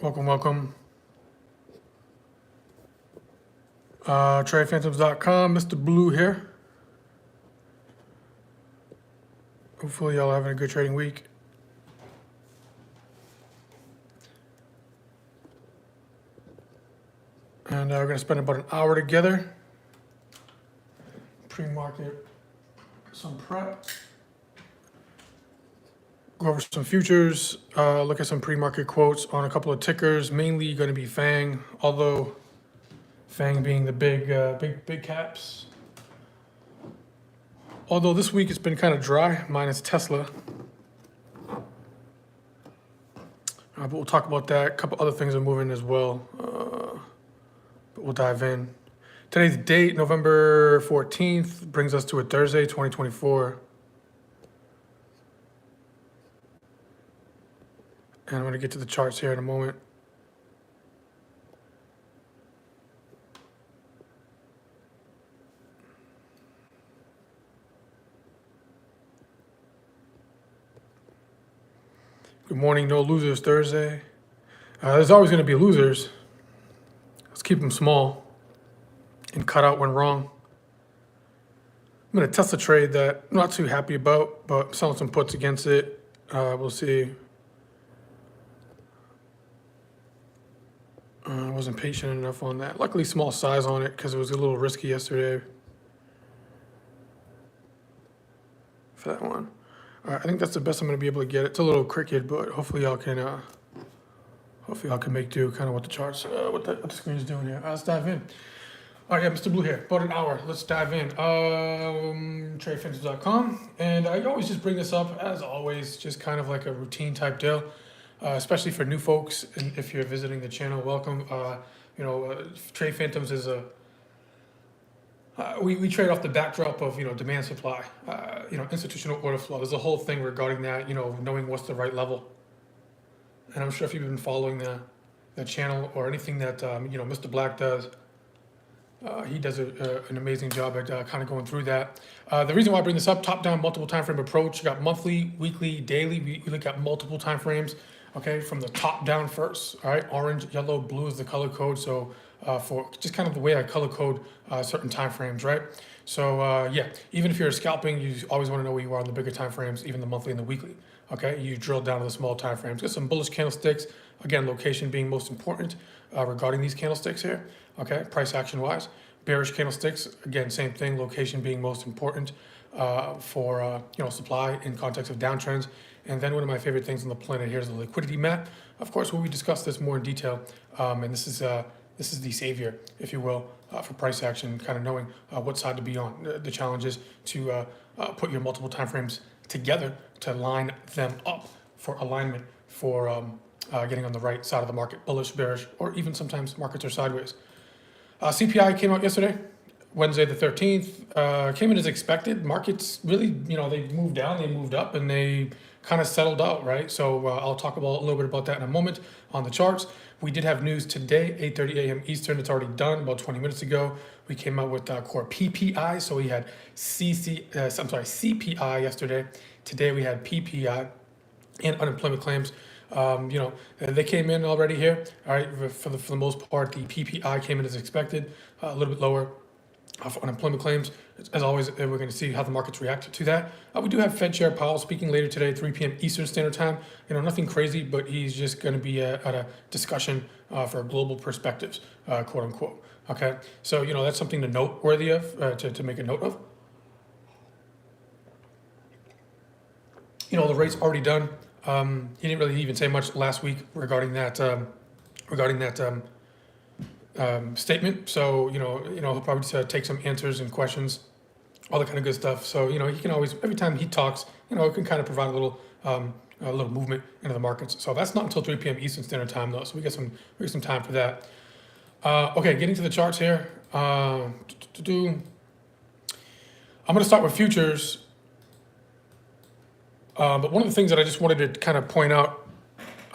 Welcome, welcome. TradePhantoms.com, Mr. Blue here. Hopefully y'all having a good trading week. And we're gonna spend about an hour together. Pre-market, some prep. Go over some futures, look at some pre-market quotes on a couple of tickers, mainly gonna be FANG, although FANG being the big caps. Although this week it's been kind of dry, minus Tesla. But we'll talk about that. A couple other things are moving as well. But we'll dive in. Today's date, November 14th, brings us to a Thursday, 2024. And I'm going to get to the charts here in a moment. Good morning, no losers Thursday. There's always going to be losers. Let's keep them small and cut out when wrong. I'm going to test a trade that I'm not too happy about, but I'm selling some puts against it. We'll see. I wasn't patient enough on that. Luckily, small size on it because it was a little risky yesterday for that one. All right, I think that's the best I'm going to be able to get. It's a little crooked, but hopefully y'all can make do kind of what the charts, what the screen is doing here. Let's dive in. All right, yeah, Mr. Blue here. About an hour. Let's dive in. TradePhantoms.com, and I always just bring this up as always, just kind of like a routine type deal, especially for new folks. And if you're visiting the channel, welcome. Trade Phantoms is a we trade off the backdrop of demand supply, institutional order flow. There's a whole thing regarding that, knowing what's the right level. And I'm sure if you've been following the channel or anything that Mr. Black does, he does an amazing job at kind of going through that. The reason why I bring this up: top-down multiple time frame approach. You got monthly, weekly, daily. We look at multiple time frames. Okay, from the top down first. All right, orange, yellow, blue is the color code. So for just kind of the way I color code certain time frames, right? So yeah, even if you're scalping, you always want to know where you are on the bigger time frames, even the monthly and the weekly. Okay, you drill down to the small time frames. Get some bullish candlesticks. Again, location being most important regarding these candlesticks here. Okay, price action wise. Bearish candlesticks, again, same thing. Location being most important for supply in context of downtrends. And then one of my favorite things on the planet here is the liquidity map. Of course, when we discuss this more in detail, and this is the savior, if you will, for price action, kind of knowing what side to be on. The challenge is to put your multiple timeframes together to line them up for alignment for getting on the right side of the market, bullish, bearish, or even sometimes markets are sideways. CPI came out yesterday, Wednesday the 13th, came in as expected. Markets really, they moved down, they moved up, and they kind of settled out, right? So I'll talk about a little bit about that in a moment on the charts. We did have news today, 8:30 a.m. Eastern. It's already done about 20 minutes ago. We came out with core PPI. So we had CPI yesterday. Today we had PPI and unemployment claims. They came in already here. All right, for the most part, the PPI came in as expected, a little bit lower for unemployment claims. As always, we're going to see how the markets react to that. We do have Fed Chair Powell speaking later today, 3 p.m. Eastern Standard Time. Nothing crazy, but he's just going to be at a discussion for global perspectives, quote unquote. Okay, so that's something to noteworthy of, to make a note of. The rate's already done. He didn't really even say much last week regarding that statement. So he'll probably just take some answers and questions, all that kind of good stuff. So he can always, every time he talks, it can kind of provide a little movement into the markets. So that's not until 3 p.m. Eastern Standard Time though. So we get some time for that. Okay, getting to the charts here. I'm going to start with futures. But one of the things that I just wanted to kind of point out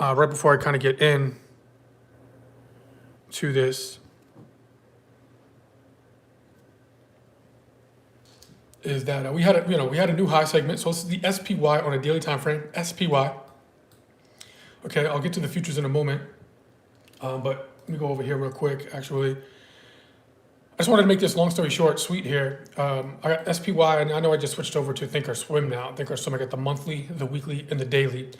right before I kind of get in to this is that we had a new high segment. So this is the SPY on a daily time frame. SPY. Okay, I'll get to the futures in a moment. But let me go over here real quick. Actually, I just wanted to make this long story short, sweet here. I got SPY, and I know I just switched over to Thinkorswim now. Thinkorswim, I got the monthly, the weekly, and the daily.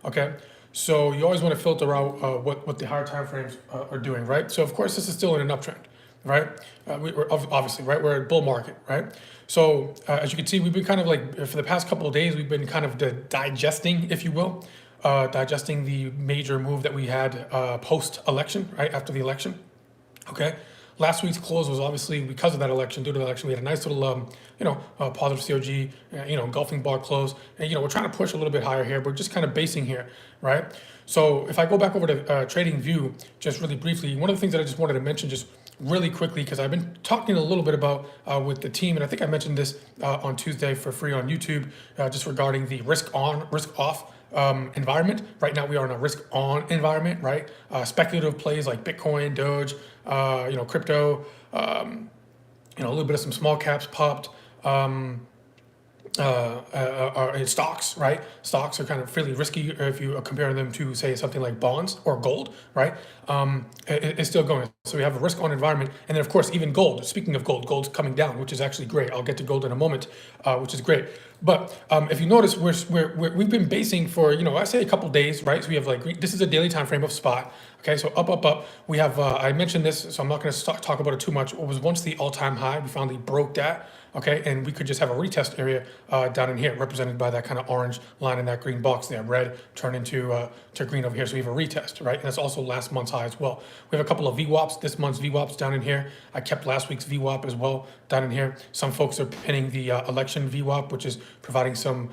Okay, so you always want to filter out what the higher time frames are doing, right? So of course this is still in an uptrend, right? We're obviously right. We're at bull market, right? So as you can see, we've been kind of like for the past couple of days, we've been kind of digesting, if you will, digesting the major move that we had post-election, right after the election. Okay. Last week's close was obviously because of that election. Due to the election, we had a nice little, positive COG, engulfing bar close, and we're trying to push a little bit higher here. We're just kind of basing here, right? So if I go back over to Trading View, just really briefly, one of the things that I just wanted to mention, just really quickly, because I've been talking a little bit about with the team, and I think I mentioned this on Tuesday for free on YouTube, just regarding the risk on, risk off environment. Right now we are in a risk on environment, right? Speculative plays like Bitcoin, Doge, crypto, a little bit of some small caps popped. In stocks, right? Stocks are kind of fairly risky if you compare them to, say, something like bonds or gold, right? It's still going. So we have a risk on environment. And then, of course, even gold. Speaking of gold, gold's coming down, which is actually great. I'll get to gold in a moment, which is great. But if you notice, we've been basing for, I say a couple days, right? So we have this is a daily time frame of spot. Okay, so up, up, up. We have, I mentioned this, so I'm not going to talk about it too much. It was once the all-time high. We finally broke that. Okay, and we could just have a retest area down in here, represented by that kind of orange line in that green box there. Red turn into to green over here, so we have a retest, right? And that's also last month's high as well. We have a couple of VWAPs, this month's VWAPs down in here. I kept last week's VWAP as well down in here. Some folks are pinning the election VWAP, which is providing some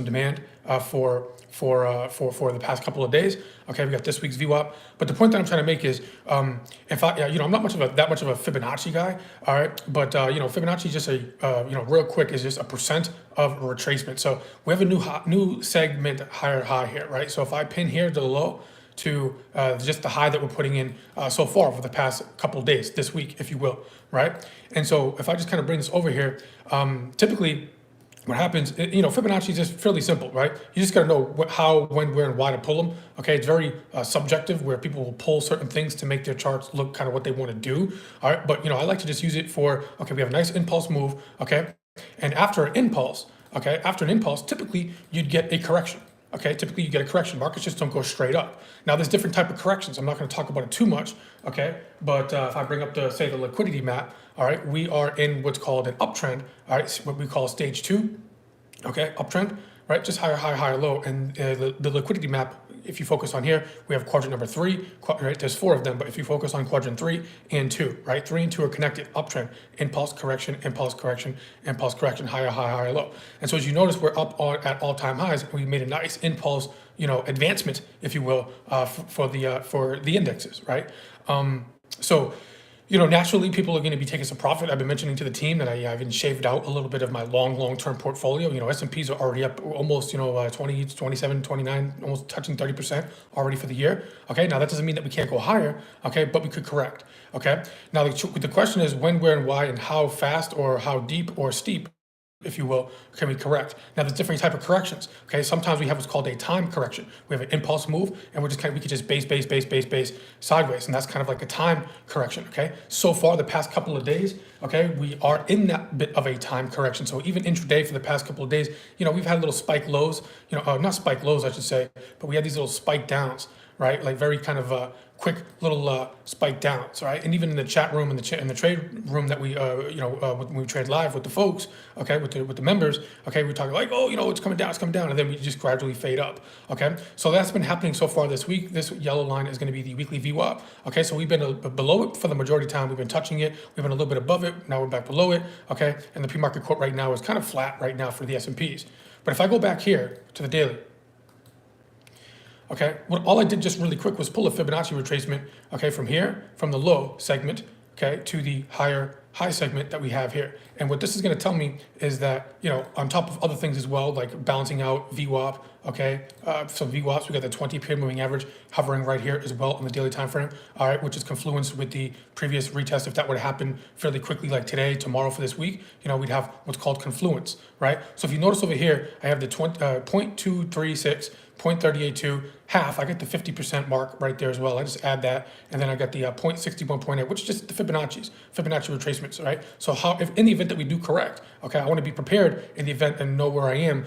demand for the past couple of days. Okay, we got this week's VWAP. But the point that I'm trying to make is, if I, I'm not that much of a Fibonacci guy, all right? But Fibonacci is just real quick, is just a percent of retracement. So we have a new segment higher high here, right? So if I pin here to the low to just the high that we're putting in so far for the past couple of days, this week, if you will, right? And so if I just kind of bring this over here, typically, what happens, Fibonacci is just fairly simple, right? You just got to know how, when, where, and why to pull them. Okay, it's very subjective, where people will pull certain things to make their charts look kind of what they want to do. All right, but I like to just use it for, okay, we have a nice impulse move, okay, and after an impulse, typically you'd get a correction. Okay, typically you get a correction. Markets just don't go straight up. Now there's different type of corrections. I'm not going to talk about it too much. Okay, but if I bring up the liquidity map, all right, we are in what's called an uptrend. All right, what we call stage 2. Okay, uptrend, right? Just higher, higher, higher, low. And the liquidity map, if you focus on here, we have quadrant number 3, right? There's 4 of them, but if you focus on quadrant 3 and 2, right? 3 and 2 are connected, uptrend, impulse correction, impulse correction, impulse correction, higher, higher, higher, low. And so as you notice, we're up at all-time highs. We made a nice impulse, advancement, if you will, for the indexes, right? Naturally, people are going to be taking some profit. I've been mentioning to the team that I've been shaved out a little bit of my long-term portfolio. S&Ps are already up almost, 20, 27, 29, almost touching 30% already for the year. Okay, now that doesn't mean that we can't go higher, okay, but we could correct, okay? Now, the question is when, where, and why, and how fast or how deep or steep, if you will, can we correct? Now, there's different type of corrections. Okay, sometimes we have what's called a time correction. We have an impulse move, and we could just base sideways, and that's kind of like a time correction. Okay, so far the past couple of days, okay, we are in that bit of a time correction. So even intraday for the past couple of days, we've had little spike lows. Not spike lows, I should say, but we had these little spike downs, right? Like very kind of quick little spike downs, right? And even in the chat room, in the trade room that we, when we trade live with the folks, okay, with the members, okay, we're talking like, oh, it's coming down, and then we just gradually fade up, okay? So that's been happening so far this week. This yellow line is going to be the weekly VWAP, okay? So we've been below it for the majority of the time. We've been touching it. We've been a little bit above it. Now we're back below it, okay? And the pre-market quote right now is kind of flat right now for the S&Ps. But if I go back here to the daily, okay, all I did just really quick was pull a Fibonacci retracement, okay, from here, from the low segment, okay, to the higher high segment that we have here. And what this is going to tell me is that, on top of other things as well, like balancing out VWAP, okay, some VWAPs, we got the 20-period moving average hovering right here as well on the daily time frame, all right, which is confluence with the previous retest. If that would happen fairly quickly, like today, tomorrow for this week, we'd have what's called confluence, right? So if you notice over here, I have the 0.236 0.382, half, I get the 50% mark right there as well. I just add that, and then I got the 0.61.8, which is just the Fibonacci retracements, right? So how, if in the event that we do correct, okay, I want to be prepared in the event and know where I am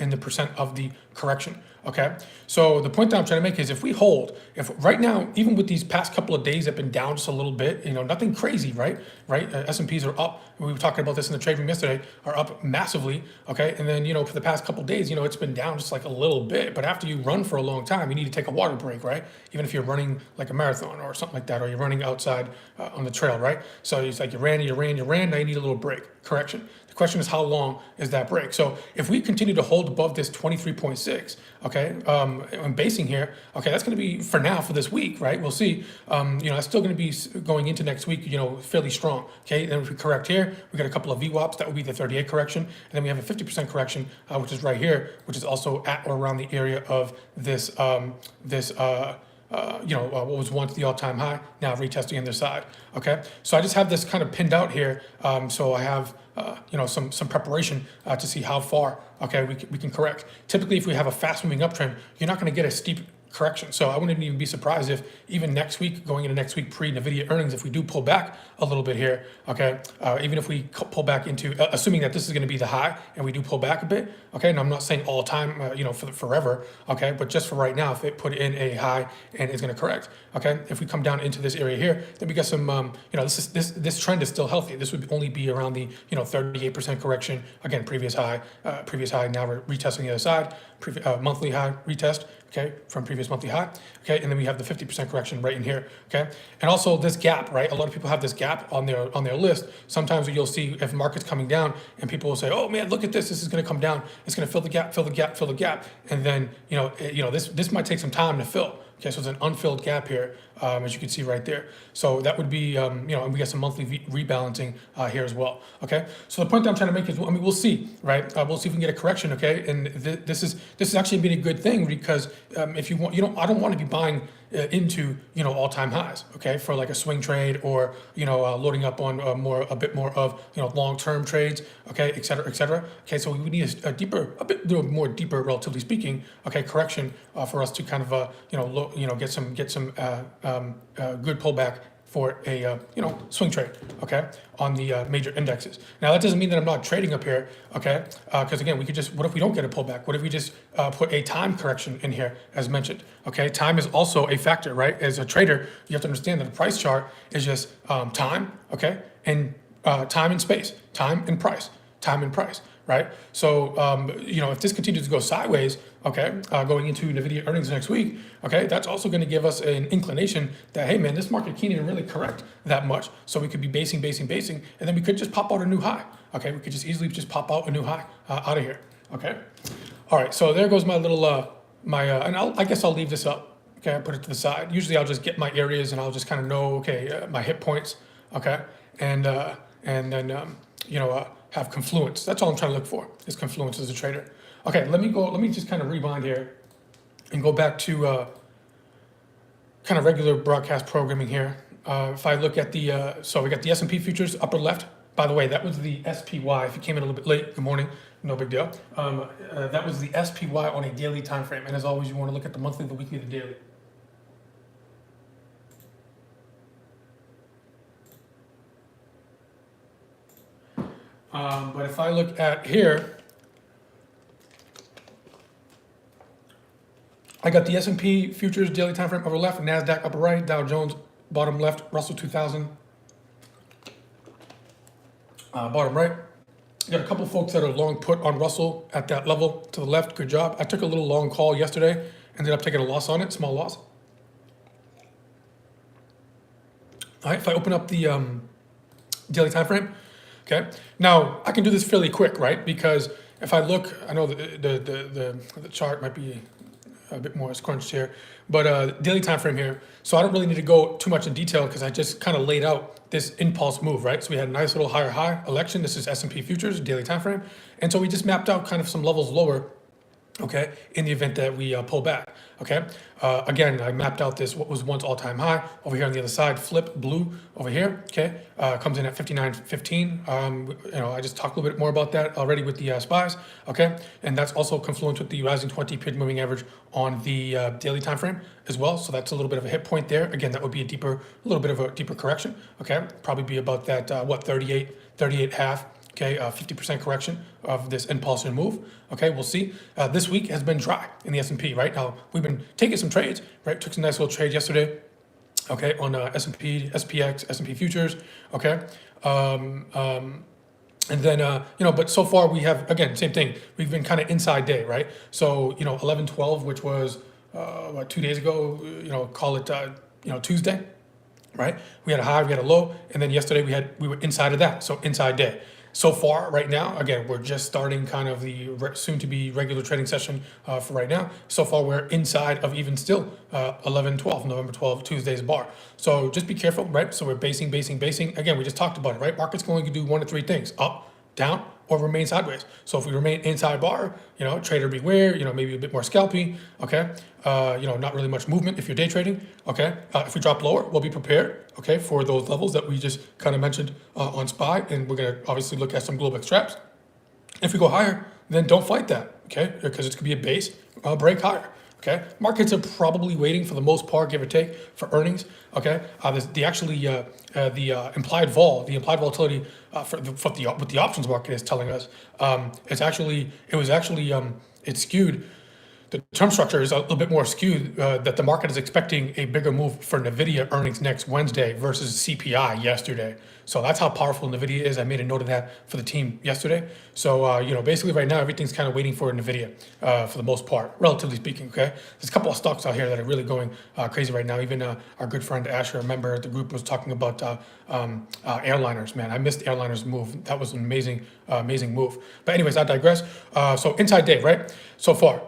in the percent of the correction. Okay, so the point that I'm trying to make is if we hold, if right now, even with these past couple of days have been down just a little bit, nothing crazy, right? S&Ps are up. We were talking about this in the trade room yesterday, are up massively. Okay, and then for the past couple of days, it's been down just like a little bit. But after you run for a long time, you need to take a water break, right? Even if you're running like a marathon or something like that, or you're running outside on the trail, right? So it's like you ran, now you need a little break, correction. The question is, how long is that break? So if we continue to hold above this 23.6, okay, I'm basing here, okay, that's going to be for now for this week, right? We'll see. That's still going to be going into next week, fairly strong. Okay, then if we correct here, we got a couple of VWAPs. That would be the 38 correction, and then we have a 50% correction, which is right here, which is also at or around the area of this what was once the all-time high, now retesting on their side. Okay, so I just have this kind of pinned out here, so I have some preparation to see how far we can correct. Typically, if we have a fast-moving uptrend, you're not going to get a steep correction. So I wouldn't even be surprised if even next week, going into next week pre-NVIDIA earnings, if we do pull back a little bit here, okay, even if we pull back into, assuming that this is going to be the high and we do pull back a bit, okay, and I'm not saying all time, for forever, okay, but just for right now, if it put in a high and it's going to correct, okay, if we come down into this area here, then we got some, this trend is still healthy. This would only be around the 38% correction. Again, previous high, now we're retesting the other side, monthly high retest, okay, from previous monthly high, okay, and then we have the 50% correction right in here, okay, and also this gap, right? A lot of people have this gap on their list. Sometimes you'll see if market's coming down, and people will say, "Oh man, look at this! This is going to come down. It's going to fill the gap," and then this might take some time to fill. Okay, so it's an unfilled gap here, as you can see right there. So that would be, and we got some monthly rebalancing here as well. Okay, so the point that I'm trying to make is, we'll see, right? We'll see if we can get a correction. Okay, and this is actually been a good thing because if you want, I don't want to be buying into all-time highs, okay, for like a swing trade or loading up on a bit more of long-term trades, okay, et cetera. Okay, so we need a bit more deeper, relatively speaking, okay, correction for us to kind of get some good pullback for a swing trade, okay, on the major indexes. Now that doesn't mean that I'm not trading up here, okay, because again, we could just, what if we don't get a pullback? What if we just put a time correction in here, as mentioned? Okay, time is also a factor, right? As a trader, you have to understand that the price chart is just time, okay, and time and space, time and price, right? So, if this continues to go sideways, okay, going into NVIDIA earnings next week, okay, that's also going to give us an inclination that, hey, man, this market can't even really correct that much. So we could be basing, and then we could just pop out a new high, okay? We could just easily just pop out a new high out of here, okay? All right, so there goes my little, and I guess I'll leave this up, okay? I'll put it to the side. Usually I'll just get my areas and I'll just kind of know, okay, my hit points, okay? And then, have confluence. That's all I'm trying to look for, is confluence as a trader. Okay, let me just kind of rewind here and go back to kind of regular broadcast programming here. If I look at so we got the S&P futures upper left. By the way, that was the SPY. If you came in a little bit late, good morning, no big deal. That was the SPY on a daily time frame. And as always, you want to look at the monthly, the weekly, the daily. But if I look at here, I got the S&P futures daily time frame upper left, NASDAQ upper right, Dow Jones bottom left, Russell 2000 bottom right. Got a couple folks that are long put on Russell at that level to the left. Good job. I took a little long call yesterday, ended up taking a loss on it, small loss. All right, if I open up the daily time frame, okay. Now I can do this fairly quick, right? Because if I look, I know the chart might be a bit more scrunched here, but daily time frame here. So I don't really need to go too much in detail because I just kind of laid out this impulse move, right? So we had a nice little higher high election. This is S&P futures daily time frame, and so we just mapped out kind of some levels lower okay, in the event that we pull back, okay? Again, I mapped out this, what was once all-time high, over here on the other side, flip, blue, over here, okay? Comes in at 59.15. I just talked a little bit more about that already with the SPYs, okay? And that's also confluence with the rising 20 period moving average on the daily time frame as well. So that's a little bit of a hit point there. Again, that would be a little bit of a deeper correction, okay? Probably be about that, 38 half, okay, 50% correction of this impulse and move. Okay, we'll see. This week has been dry in the S&P, right? Now, we've been taking some trades, right? Took some nice little trade yesterday, okay, on S&P, SPX, S&P futures, okay? And then, but so far we have, again, same thing. We've been kind of inside day, right? So, 11/12, which was, 2 days ago, call it, Tuesday, right? We had a high, we had a low, and then yesterday we were inside of that, so inside day. So far, right now, again, we're just starting kind of the soon-to-be regular trading session for right now. So far, we're inside of even still 11/12, November 12, Tuesday's bar. So just be careful, right? So we're basing. Again, we just talked about it, right? Market's going to do one of three things: up, down, or remain sideways. So if we remain inside bar, trader beware, maybe a bit more scalpy, okay? Not really much movement if you're day trading, okay? If we drop lower, we'll be prepared, okay, for those levels that we just kind of mentioned on SPY, and we're gonna obviously look at some global traps. If we go higher, then don't fight that, okay? Because it's gonna be a base break higher. Okay, markets are probably waiting for the most part, give or take, for earnings. Okay, the implied volatility what the options market is telling us, it's skewed. The term structure is a little bit more skewed, that the market is expecting a bigger move for NVIDIA earnings next Wednesday versus CPI yesterday. So that's how powerful NVIDIA is. I made a note of that for the team yesterday. So, basically right now, everything's kind of waiting for NVIDIA for the most part, relatively speaking, okay? There's a couple of stocks out here that are really going crazy right now. Even our good friend Asher, a member of the group, was talking about airliners, man. I missed airliners move. That was an amazing move. But anyways, I digress. So inside day, right? So far.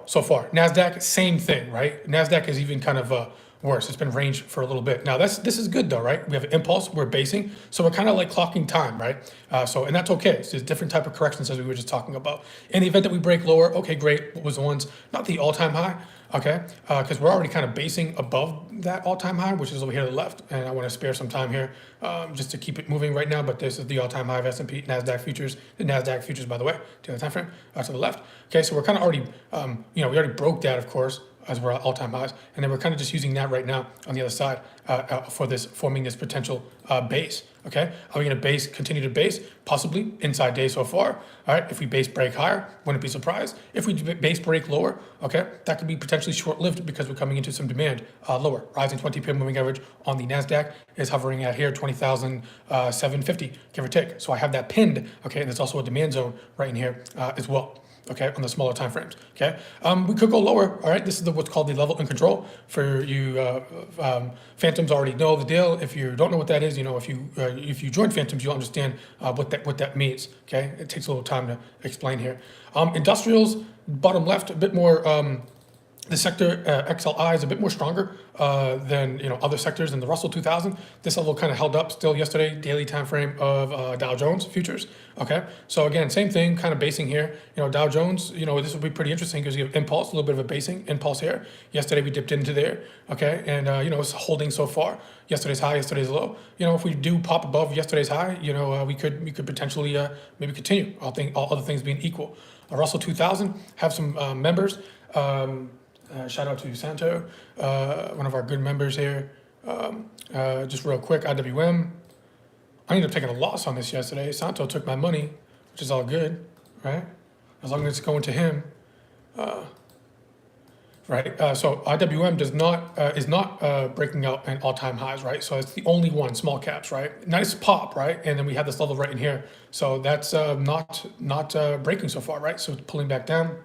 NASDAQ, same thing, right? NASDAQ is even kind of worse. It's been range for a little bit. Now this is good though, right? We have an impulse, we're basing, so we're kind of like clocking time, right? And that's okay. So there's different type of corrections as we were just talking about. In the event that we break lower, okay, great. What was the ones, not the all-time high, okay? Because we're already kind of basing above that all-time high, which is over here to the left. And I want to spare some time here just to keep it moving right now. But this is the all-time high of S&P, NASDAQ futures, the NASDAQ futures, by the way, to the time frame, to the left. Okay, so we're kind of already, we already broke that, of course, as we're at all-time highs, and then we're kind of just using that right now on the other side for forming this potential base. Okay, are we going to continue to base? Possibly inside day so far. All right, if we base break higher, wouldn't be surprised. If we base break lower, okay, that could be potentially short-lived because we're coming into some demand lower. Rising 20-period moving average on the Nasdaq is hovering at here 20,750, give or take. So I have that pinned. Okay, and there's also a demand zone right in here as well. Okay, on the smaller time frames. Okay, we could go lower. All right, this is what's called the level and control. For you, Phantoms already know the deal. If you don't know what that is, if you join Phantoms, you'll understand what that means. Okay, it takes a little time to explain here. Industrials, bottom left, a bit more. The sector XLI is a bit more stronger than other sectors in the Russell 2000. This level kind of held up still yesterday, daily time frame of Dow Jones futures. Okay, so again, same thing, kind of basing here. Dow Jones, this will be pretty interesting because you have impulse, a little bit of a basing impulse here. Yesterday we dipped into there. Okay, and it's holding so far. Yesterday's high, yesterday's low. If we do pop above yesterday's high, we could potentially maybe continue. All other things being equal. Russell 2000 have some members. Shout out to Santo, one of our good members here. Just real quick, IWM. I ended up taking a loss on this yesterday. Santo took my money, which is all good, right? As long as it's going to him. Right, so IWM is not breaking out in all-time highs, right? So it's the only one, small caps, right? Nice pop, right? And then we have this level right in here. So that's not breaking so far, right? So it's pulling back down.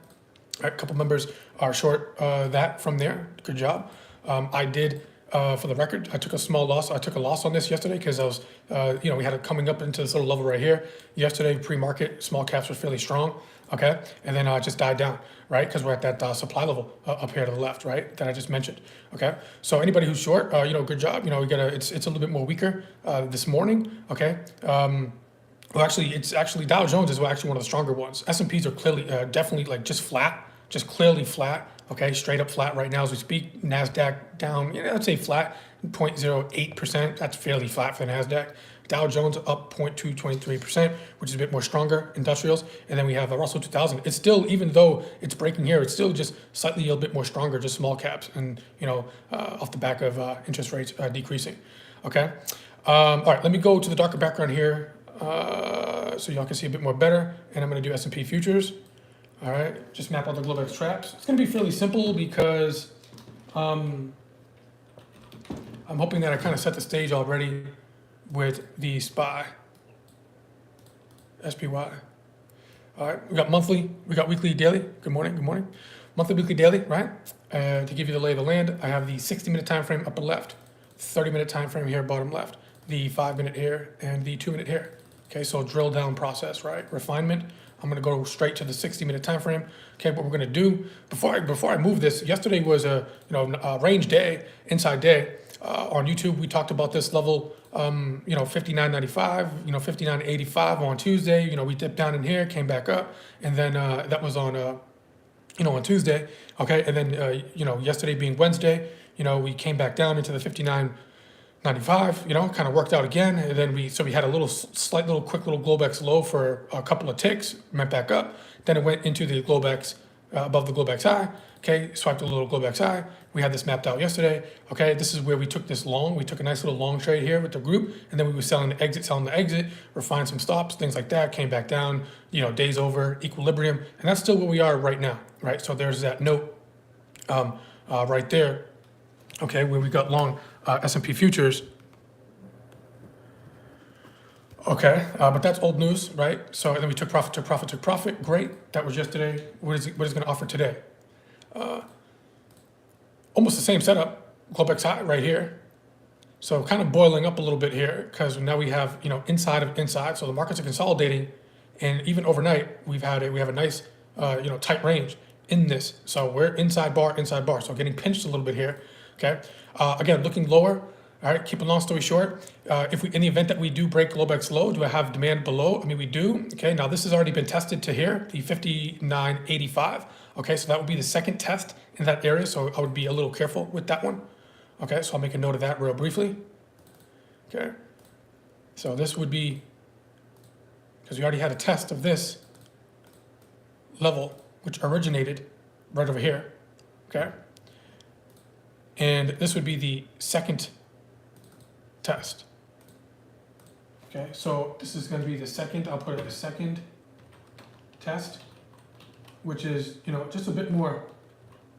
A couple members are short that from there. Good job. I did, for the record, I took a small loss. I took a loss on this yesterday because I was, we had it coming up into this little level right here. Yesterday, pre-market, small caps were fairly strong. Okay, and then it just died down, right? Because we're at that supply level up here to the left, right? That I just mentioned. Okay, so anybody who's short, good job. We gotta. It's a little bit more weaker this morning. Okay. Well, actually, Dow Jones is actually one of the stronger ones. S&Ps are clearly, definitely like just flat just clearly flat. Okay, straight up flat right now as we speak. NASDAQ down, let's say flat, 0.08%. That's fairly flat for the NASDAQ. Dow Jones up 0.223%, which is a bit more stronger, industrials. And then we have a Russell 2000. It's still, even though it's breaking here, it's still just slightly a bit more stronger, just small caps. And, off the back of interest rates decreasing. Okay. All right, let me go to the darker background here so y'all can see a bit more better. And I'm going to do S&P futures. All right, just map out the Globex traps. It's going to be fairly simple because I'm hoping that I kind of set the stage already with the SPY, SPY. All right, we got monthly, we got weekly, daily. Good morning, good morning. Monthly, weekly, daily, right? To give you the lay of the land, I have the 60-minute time frame upper left, 30-minute time frame here bottom left, the 5-minute here, and the 2-minute here. Okay, so drill down process, right? Refinement. I'm gonna go straight to the 60-minute time frame. Okay, what we're gonna do before I move this. Yesterday was a range day, inside day. On YouTube, we talked about this level, 59.95, 59.85 on Tuesday. We dipped down in here, came back up, and then that was on on Tuesday. Okay, and then yesterday being Wednesday, we came back down into the 59.95, kind of worked out again. And then we had a quick little Globex low for a couple of ticks, went back up. Then it went into the Globex, above the Globex high. Okay, swiped a little Globex high. We had this mapped out yesterday. Okay, this is where we took this long. We took a nice little long trade here with the group. And then we were selling the exit, refined some stops, things like that, came back down, days over, equilibrium. And that's still where we are right now, right? So there's that note right there. Okay, where we got long S&P futures. Okay, but that's old news, right? So then we took profit. Great, that was yesterday. What is it going to offer today? Almost the same setup, Globex high right here. So kind of boiling up a little bit here because now we have inside of inside. So the markets are consolidating, and even overnight we have a nice tight range in this. So we're inside bar. So getting pinched a little bit here. Okay, again looking lower. All right, keep a long story short, in the event that we do break Globex low, do I have demand below? I mean, we do. Okay, now this has already been tested to here, the 59.85. Okay, so that would be the second test in that area. So I would be a little careful with that one. Okay, so I'll make a note of that real briefly. Okay, so this would be, because we already had a test of this level, which originated right over here. Okay, and this would be the second test. Okay, so this is going to be the second, I'll put it the second test, which is, just a bit more,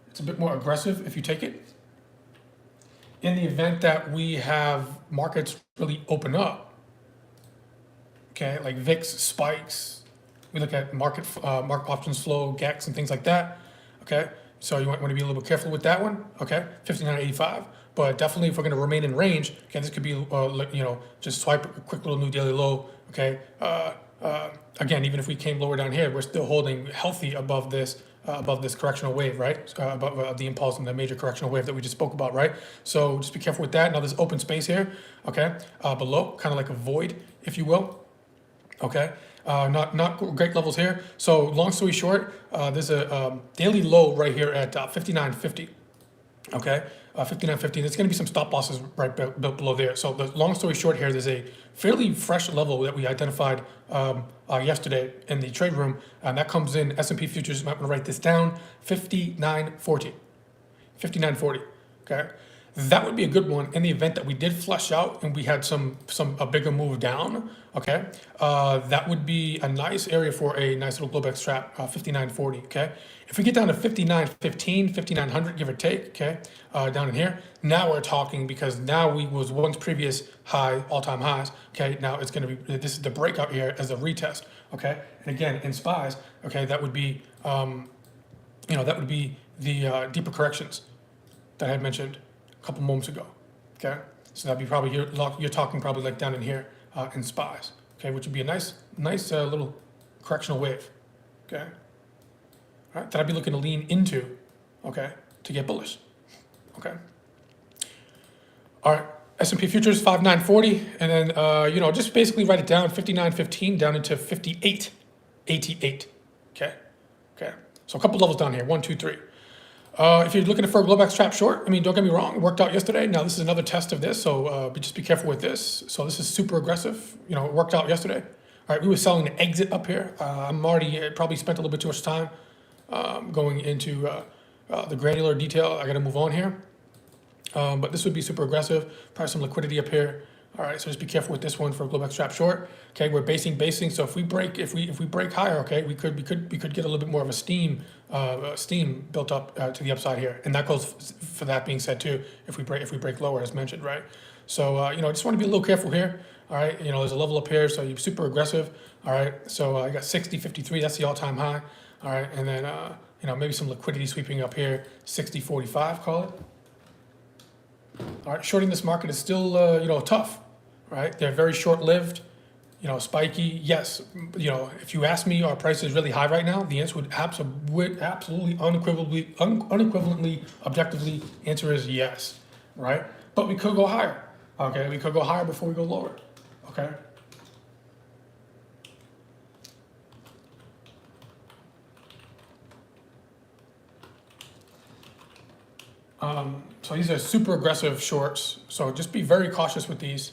it's a bit more aggressive if you take it. In the event that we have markets really open up, okay, like VIX spikes, we look at market options flow, GEX and things like that, okay? So you want to be a little bit careful with that one, okay? 59.85. But definitely, if we're going to remain in range, okay, this could be, just swipe a quick little new daily low, okay? Again, even if we came lower down here, we're still holding healthy above this correctional wave, right? Above the impulse and the major correctional wave that we just spoke about, right? So just be careful with that. Now there's open space here, okay? Below, kind of like a void, if you will, okay? Not great levels here. So long story short, there's a daily low right here at 59.50, okay? 59.50. There's going to be some stop losses right below there. So the long story short here, there's a fairly fresh level that we identified yesterday in the trade room, and that comes in S&P futures. You might want to write this down: 59.40. 59.40. Okay, that would be a good one in the event that we did flush out and we had a bigger move down. Okay, that would be a nice area for a nice little Globex trap. 59.40. Okay. If we get down to 59.15, 5900, give or take, okay, down in here, now we're talking, because now we was once previous high, all-time highs, okay, now it's going to be, this is the breakout here as a retest, okay, and again, in SPYs, okay, that would be, that would be the deeper corrections that I had mentioned a couple moments ago, okay, so that'd be probably, you're talking probably like down in here in SPYs, okay, which would be a nice little correctional wave, okay. All right, that I'd be looking to lean into, okay, to get bullish, okay. All right, S&P futures 59.40, and then just basically write it down: 59.15 down into 58.88, okay. So a couple levels down here, 1, 2, 3. If you're looking for a Globex trap short, I mean, don't get me wrong, it worked out yesterday. Now this is another test of this, so just be careful with this. So this is super aggressive. You know, it worked out yesterday. All right, we were selling an exit up here. I'm already probably spent a little bit too much time going into the granular detail. I got to move on here. But this would be super aggressive. Probably some liquidity up here. All right, so just be careful with this one for a Globex trap short. Okay, we're basing. So if we break higher, okay, we could get a little bit more of a steam built up to the upside here, and that goes for that being said too. If we break lower, as mentioned, right? So you know, I just want to be a little careful here. All right, you know, there's a level up here, so you're super aggressive. All right, so I got 60.53. That's the all-time high. All right, and then you know, maybe some liquidity sweeping up here, 60.45, call it. All right, shorting this market is still you know, tough. Right, they're very short-lived, you know, spiky. Yes, you know, if you ask me, are prices really high right now? The answer would absolutely, unequivocally, objectively, answer is yes, right? But we could go higher. Okay, we could go higher before we go lower. Okay. So these are super aggressive shorts. So just be very cautious with these.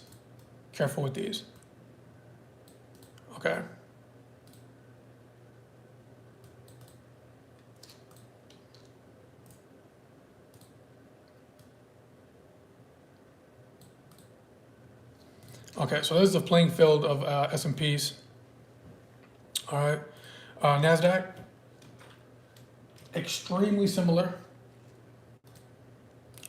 Careful with these. Okay. Okay, so this is the playing field of S&Ps. All right. NASDAQ, extremely similar.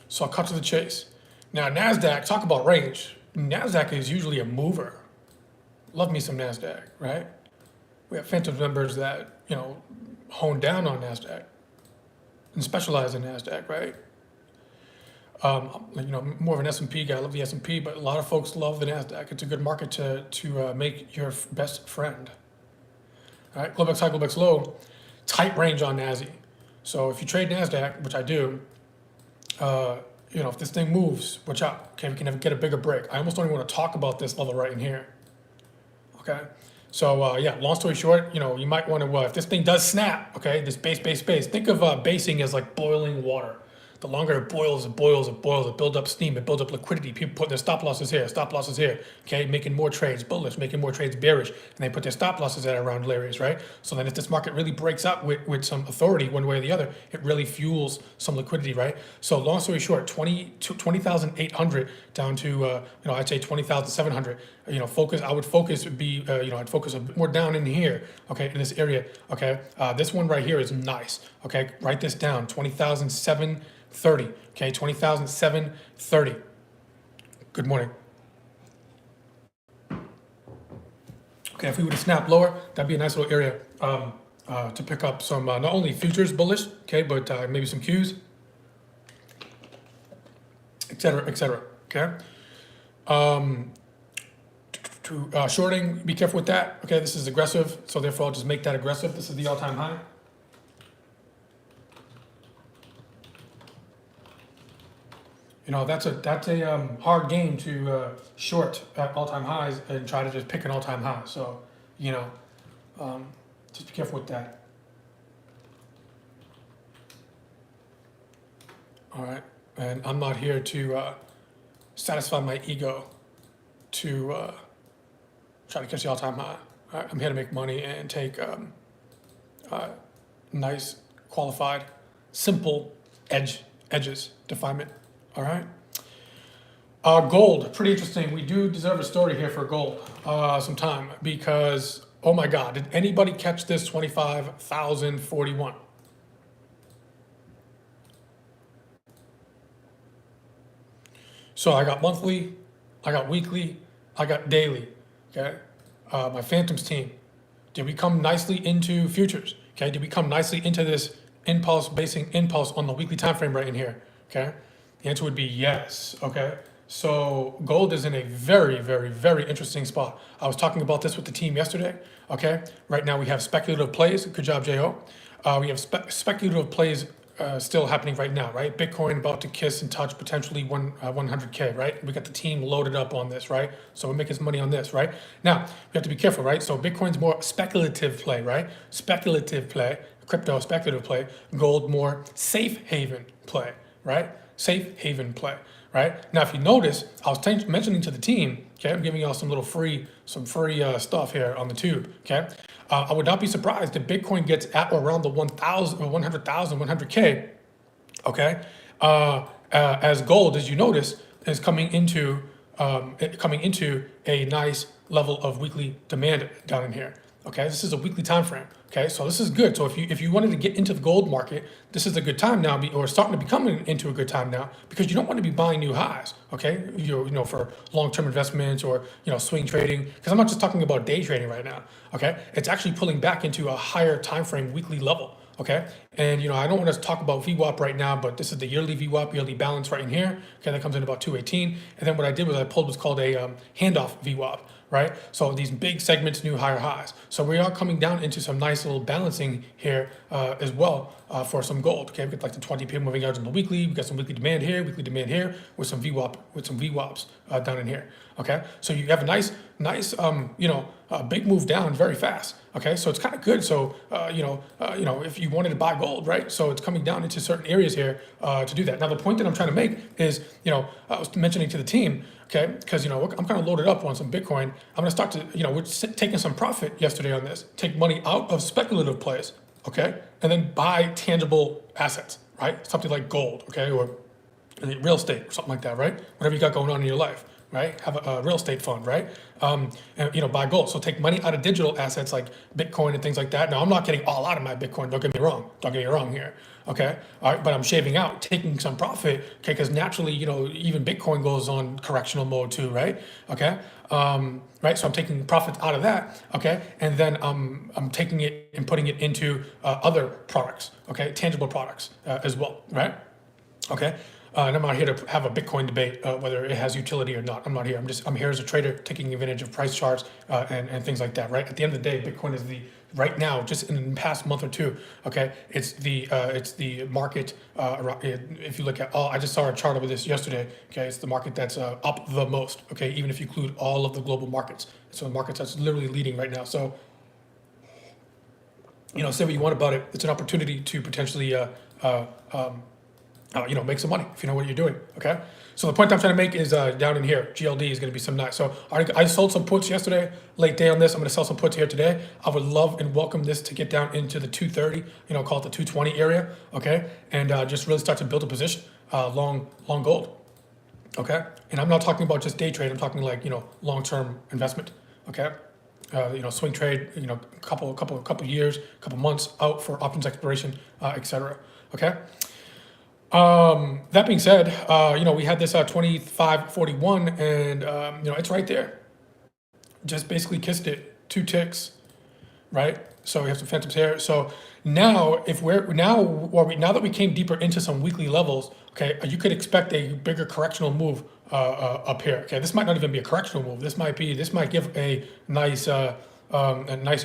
So I'll cut to the chase. Now, NASDAQ, talk about range. NASDAQ is usually a mover. Love me some NASDAQ, right? We have Phantoms members that, you know, hone down on NASDAQ and specialize in NASDAQ, right? You know, more of an S&P guy. I love the S&P, but a lot of folks love the NASDAQ. It's a good market to make your best friend. All right, Globex high, Globex low, tight range on NASI. So if you trade NASDAQ, which I do, you know, if this thing moves, watch out. Okay, we can never get a bigger break. I almost don't even want to talk about this level right in here. Okay, so yeah, long story short, you know, you might want to, if this thing does snap, okay, this base, think of basing as like boiling water. The longer it boils, it builds up steam, it builds up liquidity. People put their stop losses here, okay, making more trades bullish, making more trades bearish, and they put their stop losses at around areas, right? So then if this market really breaks up with some authority one way or the other, it really fuels some liquidity, right? So long story short, 20,800 down to, you know, I'd say 20,700, you know, I would focus you know, I'd focus a bit more down in here, okay, in this area, okay? This one right here is nice, okay? Write this down, 20,730, okay, 20,730. Good morning. Okay, if we were to snap lower, that'd be a nice little area to pick up some, not only futures bullish, okay, but maybe some Qs, et cetera, okay? Shorting, be careful with that, okay? This is aggressive, so therefore I'll just make that aggressive. This is the all-time high. You know, that's a hard game to short at all-time highs and try to just pick an all-time high. So, you know, just be careful with that. All right, and I'm not here to satisfy my ego to try to catch the all-time high. All right, I'm here to make money and take nice, qualified, simple edges, definement. All right. Gold, pretty interesting. We do deserve a story here for gold some time because, oh my God, did anybody catch this 25,041? So I got monthly, I got weekly, I got daily, okay? My Phantoms team, did we come nicely into futures? Okay, did we come nicely into this basing impulse on the weekly time frame right in here, okay? The answer would be yes, okay? So gold is in a very, very, very interesting spot. I was talking about this with the team yesterday, okay? Right now we have speculative plays. Good job, J.O. We have speculative plays still happening right now, right? Bitcoin about to kiss and touch potentially 100K, right? We got the team loaded up on this, right? So we're making some money on this, right? Now, we have to be careful, right? So Bitcoin's more speculative play, right? Speculative play, crypto speculative play, gold more safe haven play, right? Safe haven play, right? Now, if you notice, I was mentioning to the team, okay, I'm giving y'all some free stuff here on the tube, okay? I would not be surprised if Bitcoin gets at or around the 1,000 or 100,000, 100K, okay? As gold, as you notice, is coming into a nice level of weekly demand down in here. Okay, this is a weekly time frame. Okay, so this is good. So if you wanted to get into the gold market, this is a good time now, or starting to become into a good time now, because you don't want to be buying new highs. Okay, you know, for long-term investments or swing trading. Because I'm not just talking about day trading right now. Okay, it's actually pulling back into a higher time frame weekly level. Okay, and I don't want to talk about VWAP right now, but this is the yearly VWAP, yearly balance right in here. Okay, that comes in about 218. And then what I did was I pulled what's called a handoff VWAP, right? So these big segments, new higher highs. So we are coming down into some nice little balancing here as well for some gold. Okay, we got like the 20 PM moving average on the weekly. We got some weekly demand here with some VWAPs down in here. Okay, so you have a nice big move down very fast. Okay, so it's kind of good. So if you wanted to buy gold, right? So it's coming down into certain areas here to do that. Now the point that I'm trying to make is, I was mentioning to the team, okay, because I'm kind of loaded up on some Bitcoin. I'm gonna start to, we're taking some profit yesterday on this, take money out of speculative plays, okay, and then buy tangible assets, right? Something like gold, okay, or real estate or something like that, right? Whatever you got going on in your life. Right? Have a real estate fund, right? And buy gold. So take money out of digital assets like Bitcoin and things like that. Now, I'm not getting all out of my Bitcoin. Don't get me wrong. Don't get me wrong here. Okay. All right. But I'm shaving out, taking some profit. Okay. Because naturally, even Bitcoin goes on correctional mode too, right? Okay. Right. So I'm taking profits out of that. Okay. And then I'm taking it and putting it into other products. Okay. Tangible products as well. Right. Okay. And I'm not here to have a Bitcoin debate, whether it has utility or not. I'm not here. I'm here as a trader taking advantage of price charts and things like that, right? At the end of the day, Bitcoin is right now, just in the past month or two, okay, it's the market. If you look at I just saw a chart of this yesterday, okay, it's the market that's up the most, okay, even if you include all of the global markets. So the markets that's literally leading right now. So, say what you want about it. It's an opportunity to potentially make some money if you know what you're doing, okay? So the point I'm trying to make is down in here, GLD is going to be some nice. So I sold some puts yesterday, late day on this. I'm going to sell some puts here today. I would love and welcome this to get down into the 230, call it the 220 area, okay? And just really start to build a position, long gold, okay? And I'm not talking about just day trade. I'm talking like, long-term investment, okay? Swing trade, couple years, couple months out for options expiration, etc. Okay. That being said, we had this 2541, and it's right there. Just basically kissed it, 2 ticks, right? So we have some phantoms here. So now, now that we came deeper into some weekly levels, okay, you could expect a bigger correctional move up here. Okay, this might not even be a correctional move. This might give a nice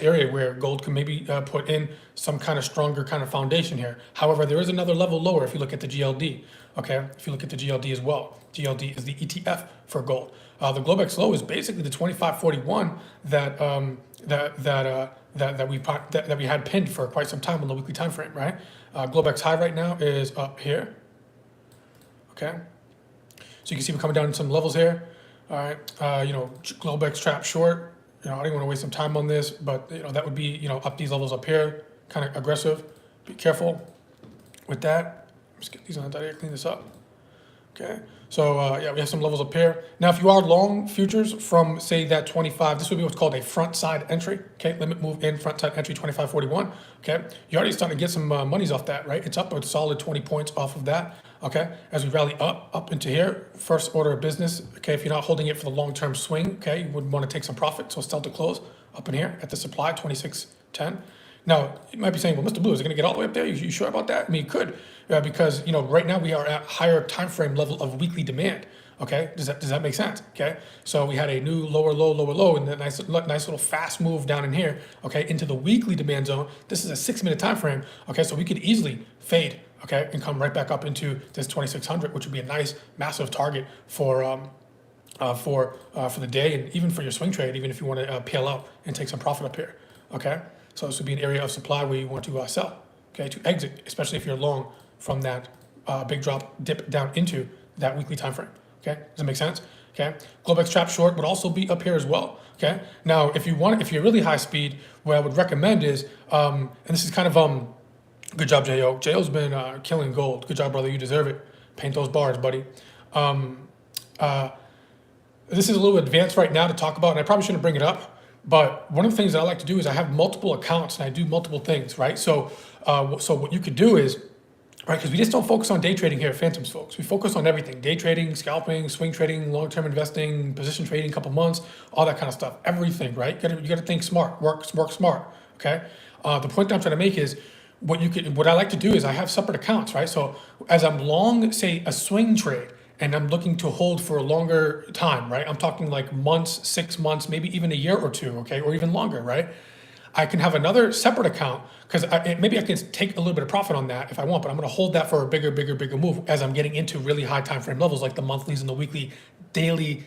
area where gold can maybe put in some kind of stronger kind of foundation here. However, there is another level lower if you look at the GLD. Okay, if you look at the GLD as well, GLD is the ETF for gold. The Globex low is basically the 2541 that we had pinned for quite some time on the weekly time frame, right? Globex high right now is up here. Okay, so you can see we're coming down in some levels here. All right, Globex trap short. I don't want to waste some time on this, but that would be up these levels up here, kind of aggressive. Be careful with that. Just get these on the clean this up. Okay, so we have some levels up here. Now, if you are long futures from say that 25, this would be what's called a front side entry. Okay, limit move in front side entry 2541. Okay, you're already starting to get some monies off that, right? It's up a solid 20 points off of that. Okay, as we rally up into here, first order of business. Okay, if you're not holding it for the long-term swing, okay, you would want to take some profit. So sell to close up in here at the supply 2610. Now, you might be saying, well, Mr. Blue, is it going to get all the way up there? You sure about that? I mean, it could, because right now we are at higher time frame level of weekly demand. Okay, does that make sense? Okay, so we had a new lower low, and a nice little fast move down in here. Okay, into the weekly demand zone. This is a 6-minute time frame. Okay, so we could easily fade. Okay, and come right back up into this 2600, which would be a nice massive target for the day, and even for your swing trade, even if you want to peel out and take some profit up here. Okay, so this would be an area of supply where you want to sell. okay, to exit, especially if you're long from that big drop dip down into that weekly time frame. Okay, does that make sense? Okay, Globex trap short would also be up here as well. Okay, now if you're really high speed, what I would recommend is, and this is kind of good job, Jo. Jo's been killing gold. Good job, brother. You deserve it. Paint those bars, buddy. This is a little advanced right now to talk about, and I probably shouldn't bring it up. But one of the things that I like to do is I have multiple accounts and I do multiple things, right? So what you could do is, right, because we just don't focus on day trading here at Phantoms, folks. We focus on everything: day trading, scalping, swing trading, long-term investing, position trading, couple months, all that kind of stuff. Everything, right? You got to think smart, work smart. Okay. The point that I'm trying to make is what I like to do is I have separate accounts, right? So as I'm long, say a swing trade, and I'm looking to hold for a longer time, right? I'm talking like months, 6 months, maybe even a year or two, okay, or even longer, right? I can have another separate account because maybe I can take a little bit of profit on that if I want, but I'm going to hold that for a bigger move as I'm getting into really high time frame levels like the monthlies and the weekly, daily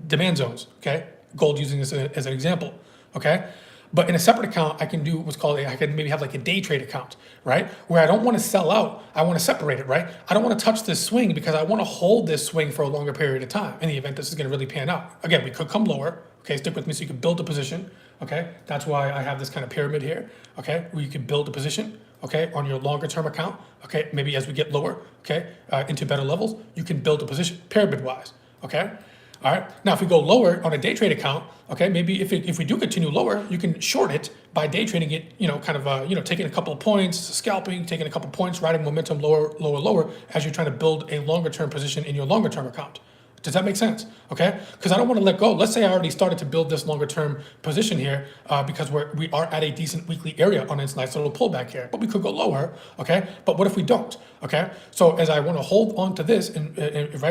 demand zones, okay? Gold, using this as an example, okay? But in a separate account, I can do what's called, I can maybe have like a day trade account, right? Where I don't want to sell out, I want to separate it, right? I don't want to touch this swing because I want to hold this swing for a longer period of time in the event this is going to really pan out. Again, we could come lower, okay? Stick with me so you can build a position, okay? That's why I have this kind of pyramid here, okay? Where you can build a position, okay? On your longer term account, okay? Maybe as we get lower, okay? Into better levels, you can build a position pyramid wise, okay? All right. Now, if we go lower on a day trade account, okay, maybe if we do continue lower, you can short it by day trading it, kind of, taking a couple of points, scalping, taking a couple of points, riding momentum lower, as you're trying to build a longer term position in your longer term account. Does that make sense? Okay, because I don't want to let go. Let's say I already started to build this longer term position here because we are at a decent weekly area on its nice little pullback here, but we could go lower. Okay, but what if we don't? Okay, so as I want to hold on to this and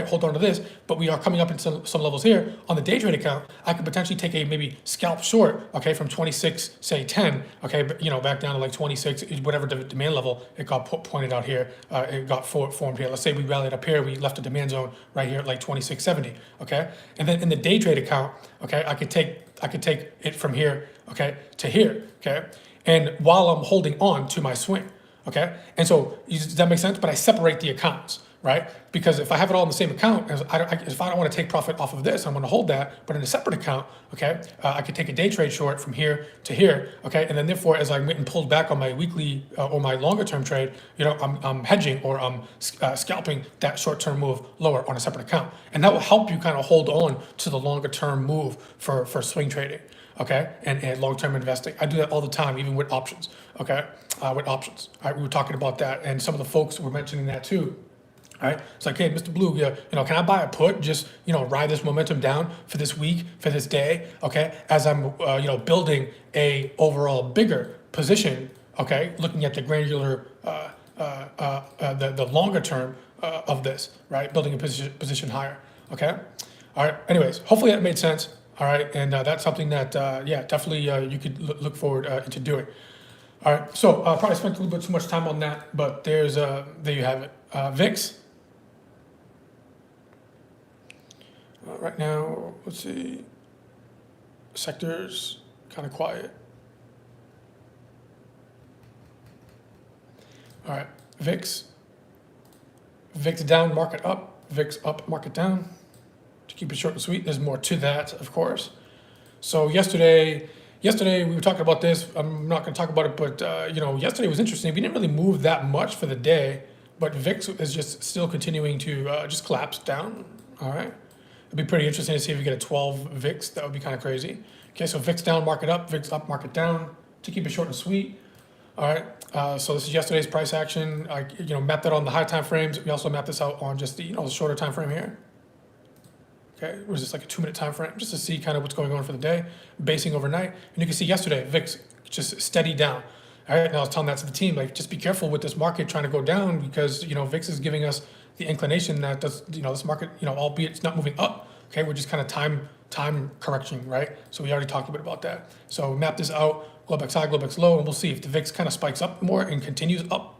hold on to this, but we are coming up in some levels here on the day trade account, I could potentially take a maybe scalp short, okay, from 26, say 10, okay, but back down to like 26, whatever demand level it got pointed out here, it got formed here. Let's say we rallied up here, we left a demand zone right here at like 26.70, okay, and then in the day trade account, okay, I could take it from here, okay, to here, okay, and while I'm holding on to my swing. Okay, and so does that make sense? But I separate the accounts, right? Because if I have it all in the same account, if I don't want to take profit off of this, I'm going to hold that. But in a separate account, okay, I could take a day trade short from here to here, okay, and then therefore, as I went and pulled back on my weekly or my longer term trade, I'm hedging or I'm scalping that short term move lower on a separate account, and that will help you kind of hold on to the longer term move for swing trading. Okay, and long-term investing. I do that all the time, even with options. Okay, with options. All right, we were talking about that, and some of the folks were mentioning that too. All right, it's like, hey, Mr. Blue, can I buy a put? Just ride this momentum down for this week, for this day. Okay, as I'm building a overall bigger position. Okay, looking at the granular, the longer term of this, right? Building a position higher. Okay, all right. Anyways, hopefully that made sense. All right, and that's something that, definitely you could look forward into doing. All right, so probably spent a little bit too much time on that, but there you have it. VIX. Right now, let's see. Sectors, kind of quiet. All right, VIX. VIX down, market up. VIX up, market down. To keep it short and sweet, there's more to that, of course. So yesterday we were talking about this. I'm not going to talk about it, but yesterday was interesting. We didn't really move that much for the day, but VIX is just still continuing to just collapse down. All right, it'd be pretty interesting to see if we get a 12 VIX. That would be kind of crazy. Okay, so VIX down, market up. VIX up, market down. To keep it short and sweet. All right, so this is yesterday's price action. I mapped that on the high time frames. We also mapped this out on just the the shorter time frame here. Okay, it was just like a 2-minute time frame just to see kind of what's going on for the day, basing overnight. And you can see yesterday, VIX just steady down. All right, and I was telling that to the team, like, just be careful with this market trying to go down because, VIX is giving us the inclination that this market, albeit it's not moving up, okay, we're just kind of time correction, right? So we already talked a bit about that. So map this out, Globex high, Globex low, and we'll see if the VIX kind of spikes up more and continues up,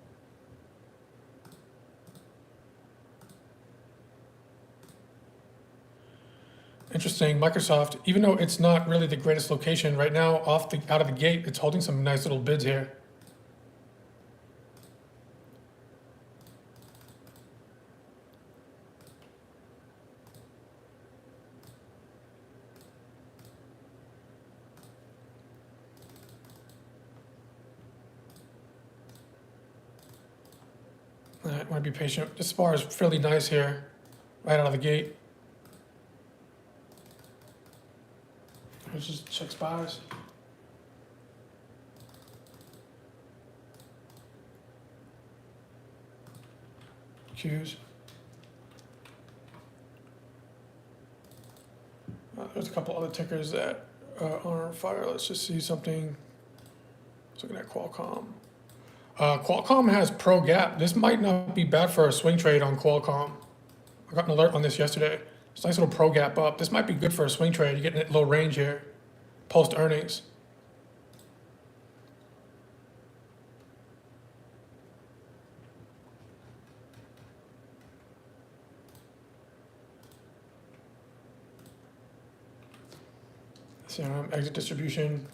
Interesting. Microsoft, even though it's not really the greatest location right now, out of the gate, it's holding some nice little bids here. All right, want to be patient. This bar is fairly nice here, right out of the gate. Let's just check SPYs. Qs. There's a couple other tickers that are on fire. Let's just see something. Let's looking at Qualcomm. Qualcomm has pro gap. This might not be bad for a swing trade on Qualcomm. I got an alert on this yesterday. It's a nice little pro gap up. This might be good for a swing trade. You're getting a low range here, post earnings. CRM exit distribution.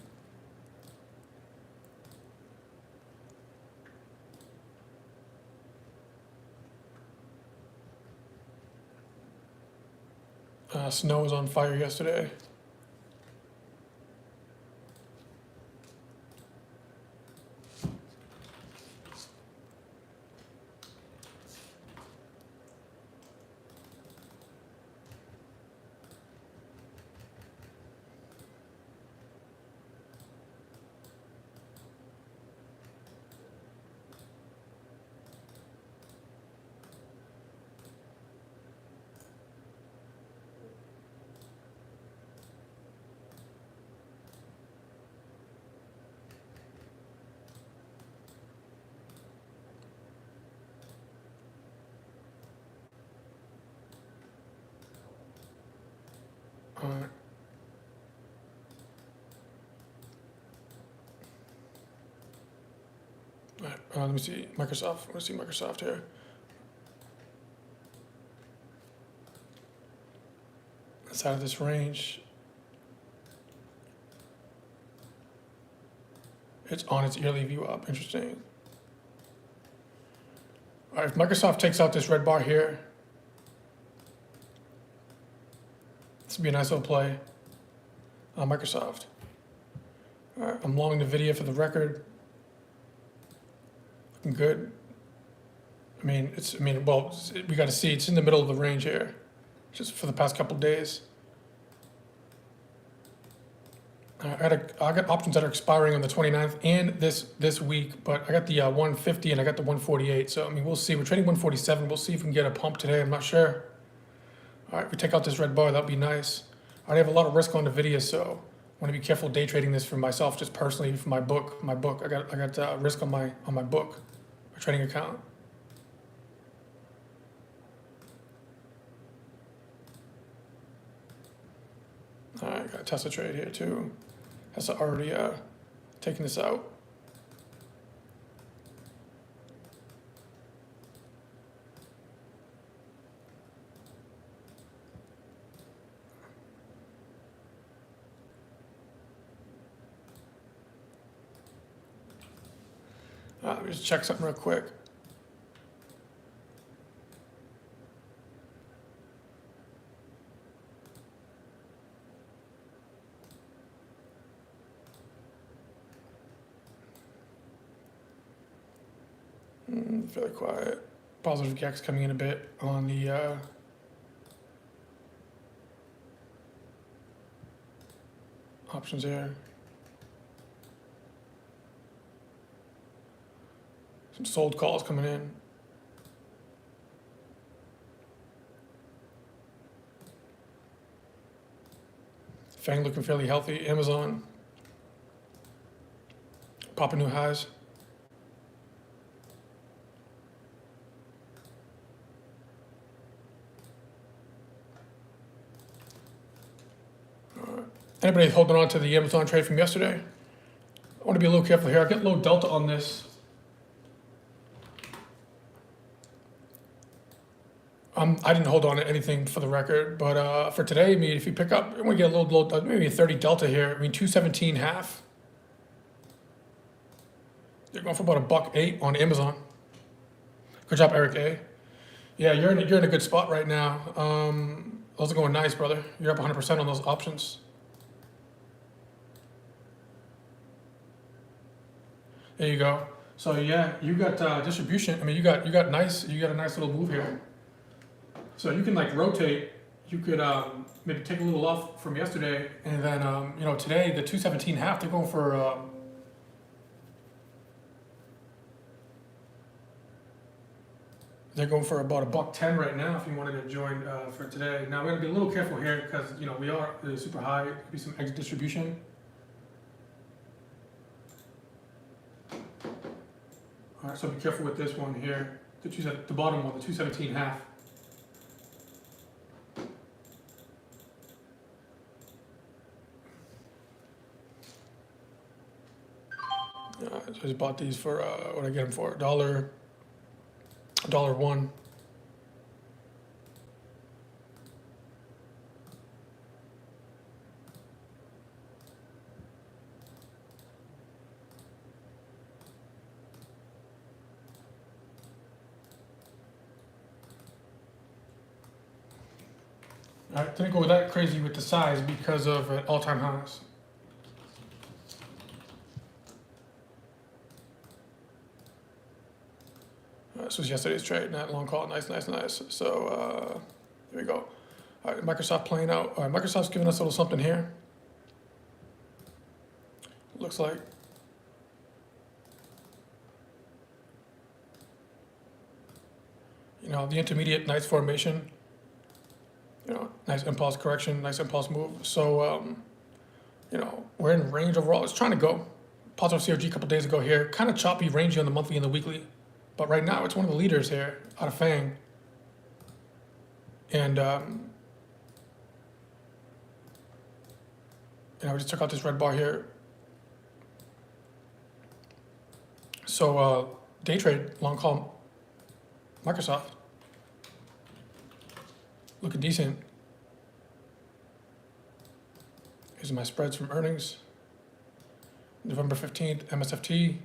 Snow was on fire yesterday. Alright. Let me see Microsoft. I want to see Microsoft here. It's out of this range. It's on its yearly view up. Interesting. All right, if Microsoft takes out this red bar here, this would be a nice little play on Microsoft. All right, I'm long NVIDIA for the record. Looking good. Well, we got to see it's in the middle of the range here, just for the past couple of days. I got options that are expiring on the 29th and this week, but I got the 150 and I got the 148. So we'll see. We're trading 147. We'll see if we can get a pump today. I'm not sure. All right, if we take out this red bar, that'd be nice. I have a lot of risk on NVIDIA, so I want to be careful day trading this for myself, just personally for my book. I got risk on my book, my trading account. All right, got a Tesla trade here too. Tesla already taking this out. Let me just check something real quick. Fairly quiet. Positive gaps coming in a bit on the options here. Some sold calls coming in. FANG looking fairly healthy. Amazon popping new highs. Anybody holding on to the Amazon trade from yesterday? I want to be a little careful here. I get low delta on this. I didn't hold on to anything for the record, but for today, I mean, if you pick up, we get a little, maybe a 30 delta here. I mean, 217.5. You're going for about $1.08 on Amazon. Good job, Eric A. Yeah, you're in a good spot right now. Those are going nice, brother. You're up 100% on those options. There you go. So yeah, you got distribution. I mean, you got a nice little move here. So you can like rotate. You could maybe take a little off from yesterday, and then you know, today the 217.5. They're going for about $1.10 right now. If you wanted to join for today. Now we're gonna be a little careful here because you know we are super high. Could be some exit distribution. All right, so be careful with this one here. The bottom one, the 217.5. So I just bought these for what I get them for $1.01. All right, didn't go that crazy with the size because of all-time highs. This was yesterday's trade, not long call. Nice. So there we go. All right, Microsoft playing out. All right, Microsoft's giving us a little something here. Looks like. You know, the intermediate, nice formation. You know, nice impulse correction, nice impulse move. So, you know, we're in range overall. It's trying to go. Positive CRG a couple days ago here. Kind of choppy, rangy on the monthly and the weekly. But right now, it's one of the leaders here out of FANG. And, you know, we just took out this red bar here. So, day trade, long call, Microsoft. Looking decent. Here's my spreads from earnings. November 15th, MSFT.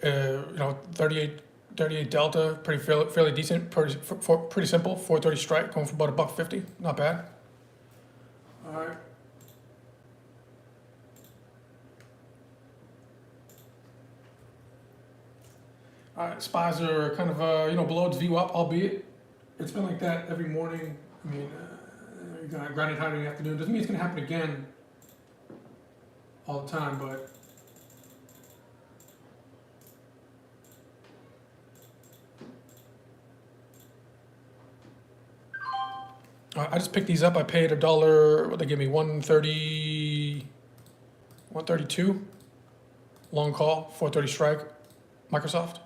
You know, 38 delta, fairly decent, pretty simple. 430 strike, going for about $1.50, not bad. All right. All right, SPYs are kind of you know, below its VWAP, albeit it's been like that every morning. I mean, you got grinding high in the afternoon. Doesn't mean it's gonna happen again all the time, but. I just picked these up. I paid $1. What they give me? 130, 132. Long call, 430 strike. Microsoft.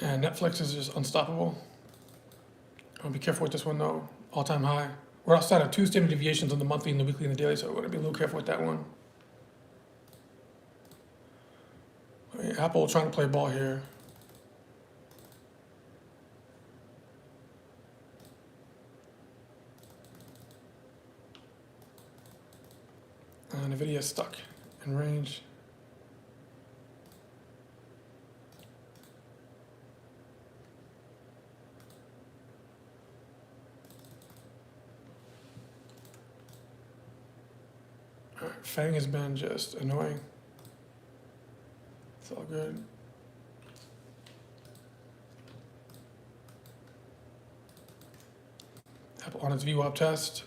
And Netflix is just unstoppable. I'll be careful with this one though. All-time high. We're outside of 2 standard deviations on the monthly and the weekly and the daily, so we're gonna be a little careful with that one. I mean, Apple trying to play ball here. NVIDIA stuck in range. FANG has been just annoying. It's all good. Apple on its VWAP test.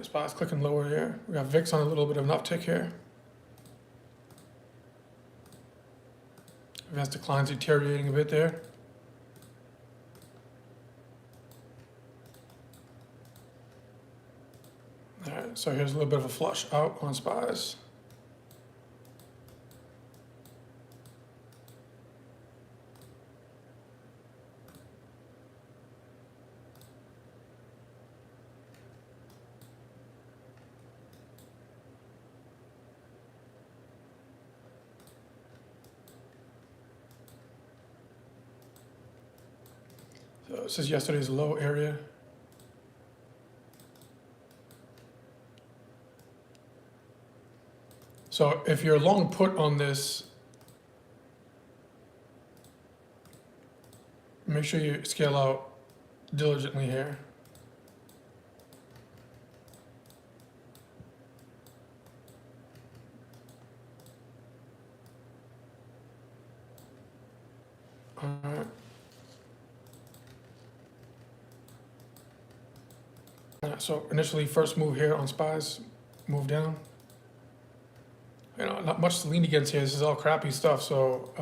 SPY's clicking lower here. We got VIX on a little bit of an uptick here. Advanced declines deteriorating a bit there. All right, so here's a little bit of a flush out on SPYs. So this is yesterday's low area. So if you're long put on this, make sure you scale out diligently here. All right. So initially, first move here on SPYs, move down. You know, not much to lean against here. This is all crappy stuff. So,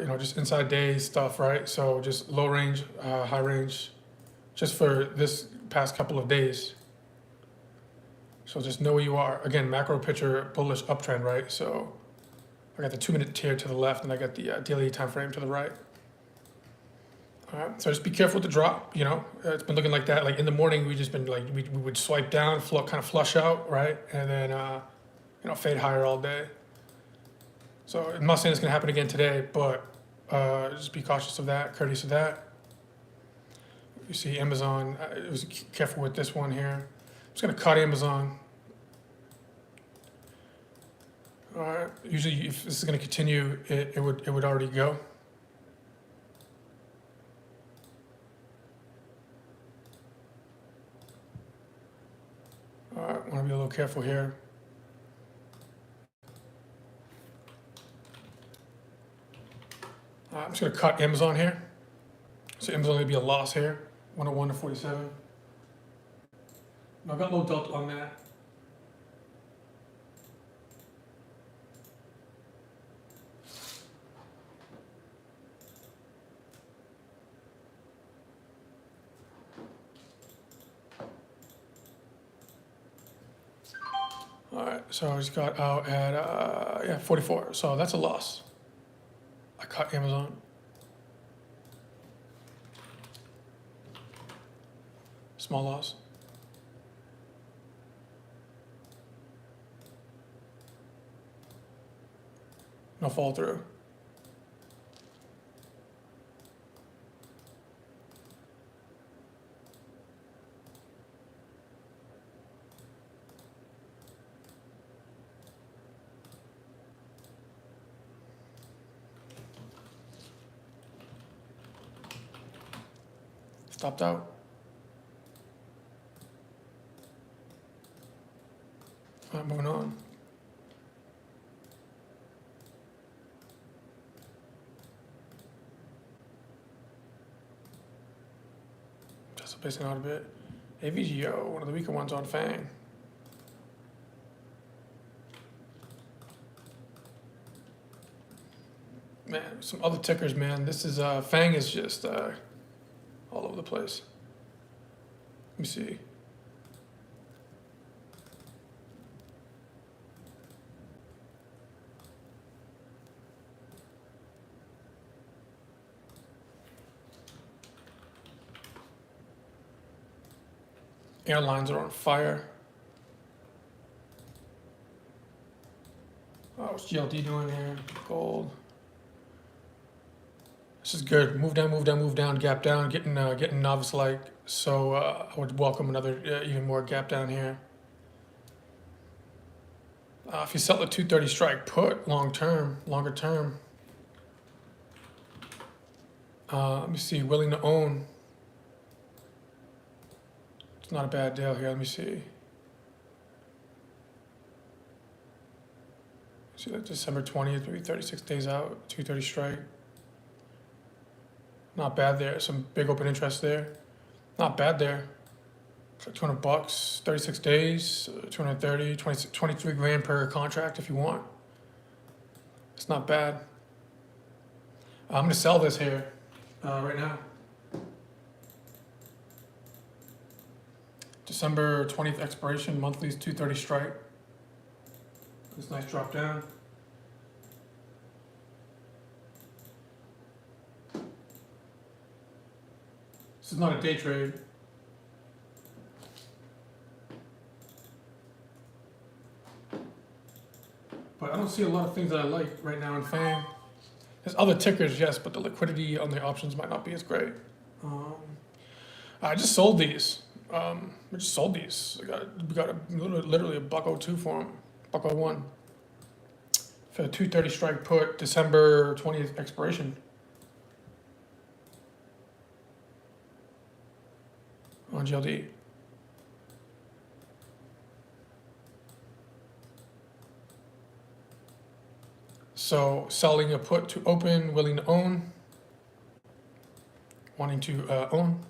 you know, just inside day stuff, right? So just low range, high range, just for this past couple of days. So just know where you are. Again, macro picture, bullish uptrend, right? So I got the 2-minute tier to the left and I got the daily time frame to the right. All right, so just be careful with the drop, you know. It's been looking like that. Like in the morning, we just been like, we would swipe down, kind of flush out, right? And then, you know, fade higher all day. So I'm not saying it's gonna happen again today, but just be cautious of that, courteous of that. You see Amazon, was careful with this one here. I'm just gonna cut Amazon. All right, usually if this is gonna continue, it would already go. All right, want to be a little careful here. I'm just going to cut Amazon here. So Amazon going to be a loss here, 101 to 47. Now I got low delta on that. All right, so I just got out at yeah, 44. So that's a loss. I cut Amazon. Small loss. No fall through. Stopped out. All right, moving on. Just spacing out a bit. AVGO, one of the weaker ones on FANG. Man, some other tickers, man. This is, FANG is just all over the place. Let me see. Airlines are on fire. Oh, what's GLD doing here? Gold. This is good. Move down, move down, move down, gap down, getting novice-like. So I would welcome another even more gap down here. If you sell the 230 strike put long term, longer term. Let me see, willing to own. It's not a bad deal here. Let me see. See that December 20th, maybe 36 days out, 230 strike. Not bad there. Some big open interest there. Not bad there. It's like 200 bucks, 36 days, 230, 23 grand per contract if you want. It's not bad. I'm gonna sell this here right now. December 20th expiration, monthly's 230 strike. This nice drop down. This is not a day trade. But I don't see a lot of things that I like right now in FANG. There's other tickers, yes, but the liquidity on the options might not be as great. I just sold these. We just sold these. We got literally a $1.02 for them, $1.01 for a 230 strike put, December 20th expiration on GLD. So selling a put to open, willing to own, wanting to own,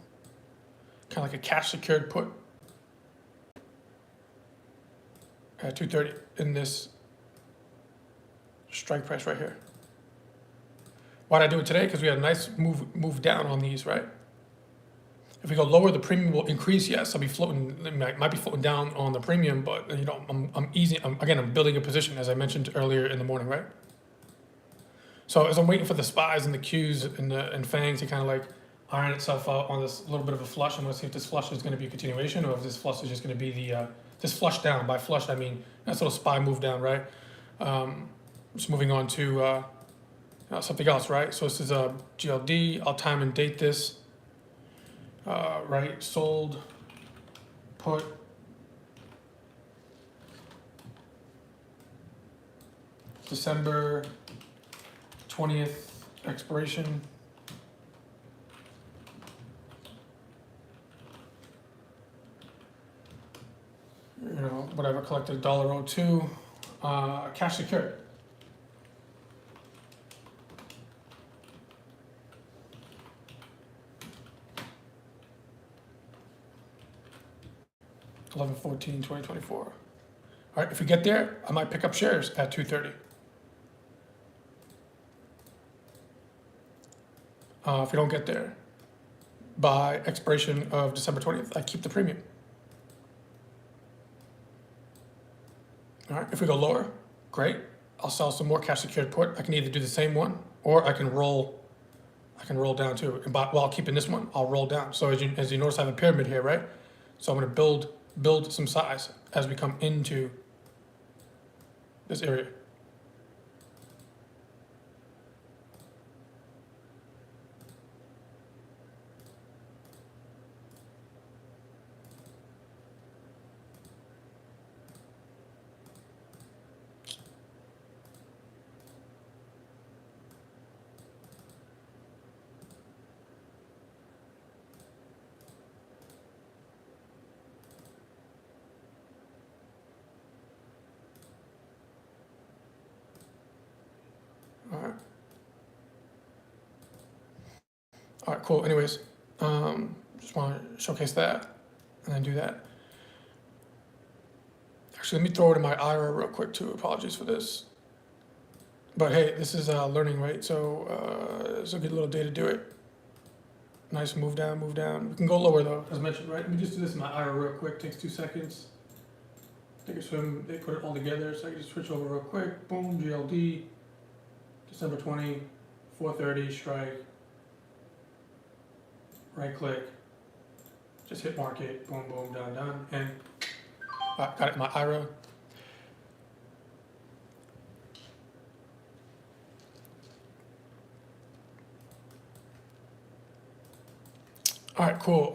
kind of like a cash secured put at 230 in this strike price right here. Why did I do it today? Because we had a nice move down on these, right? If we go lower, the premium will increase. Yes, I'll be floating. Might be floating down on the premium, but you know, I'm easy. I'm building a position as I mentioned earlier in the morning, right? So as I'm waiting for the SPYs and the Qs and FANG to kind of like iron itself out on this little bit of a flush, I'm going to see if this flush is going to be a continuation or if this flush is just going to be the this flush down. By flush, I mean nice little SPY move down, right? Just moving on to something else, right? So this is a GLD. I'll time and date this. Right, sold, put, December 20th expiration. You know, whatever, collected $1.02, cash secured. $11/14/2024. All right, if we get there, I might pick up shares at 230. If we don't get there by expiration of December 20th, I keep the premium. All right, if we go lower, great. I'll sell some more cash secured put. I can either do the same one or I can roll down too. And while keeping this one, I'll roll down. So as you notice, I have a pyramid here, right? So I'm going to build some size as we come into this area. All right, cool. Anyways, just want to showcase that and then do that. Actually, let me throw it in my IRA real quick too. Apologies for this. But hey, this is learning, right? So it's a good little day to do it. Nice move down, move down. We can go lower though, as mentioned, right? Let me just do this in my IRA real quick. Takes 2 seconds. Take a swim. They put it all together, so I can just switch over real quick. Boom, GLD, December 20, 430 strike. Right click, just hit market, boom, boom, done, and got it in my IRA. All right, cool.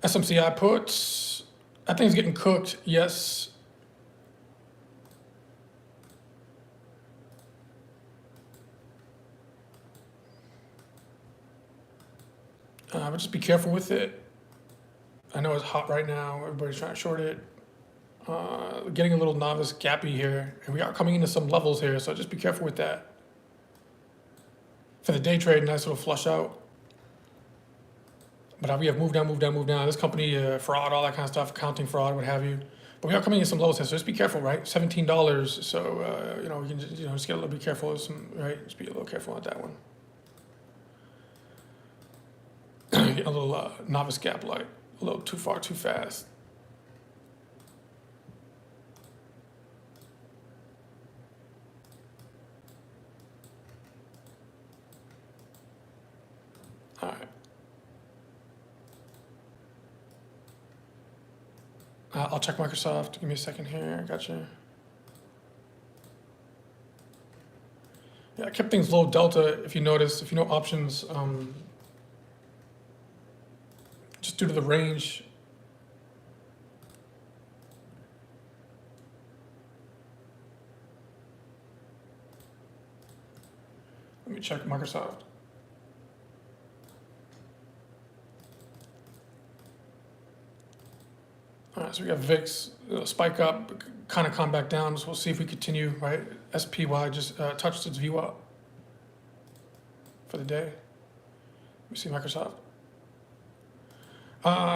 SMCI puts, I think it's getting cooked, yes. But just be careful with it. I know it's hot right now. Everybody's trying to short it. Getting a little novice gappy here. And we are coming into some levels here, so just be careful with that. For the day trade, nice little flush out. But we have move down, move down, move down. This company, fraud, all that kind of stuff, accounting fraud, what have you. But we are coming in some levels here, so just be careful, right? $17. So you know, we can just get a little bit careful with some, right? Just be a little careful on that one. Get a little novice gap light, a little too far, too fast. All right. I'll check Microsoft. Give me a second here. Gotcha. Yeah, I kept things low delta. If you notice, if you know options, just due to the range. Let me check Microsoft. All right, so we got VIX, spike up, kind of come back down. So we'll see if we continue, right? SPY just touched its VWAP for the day. Let me see Microsoft.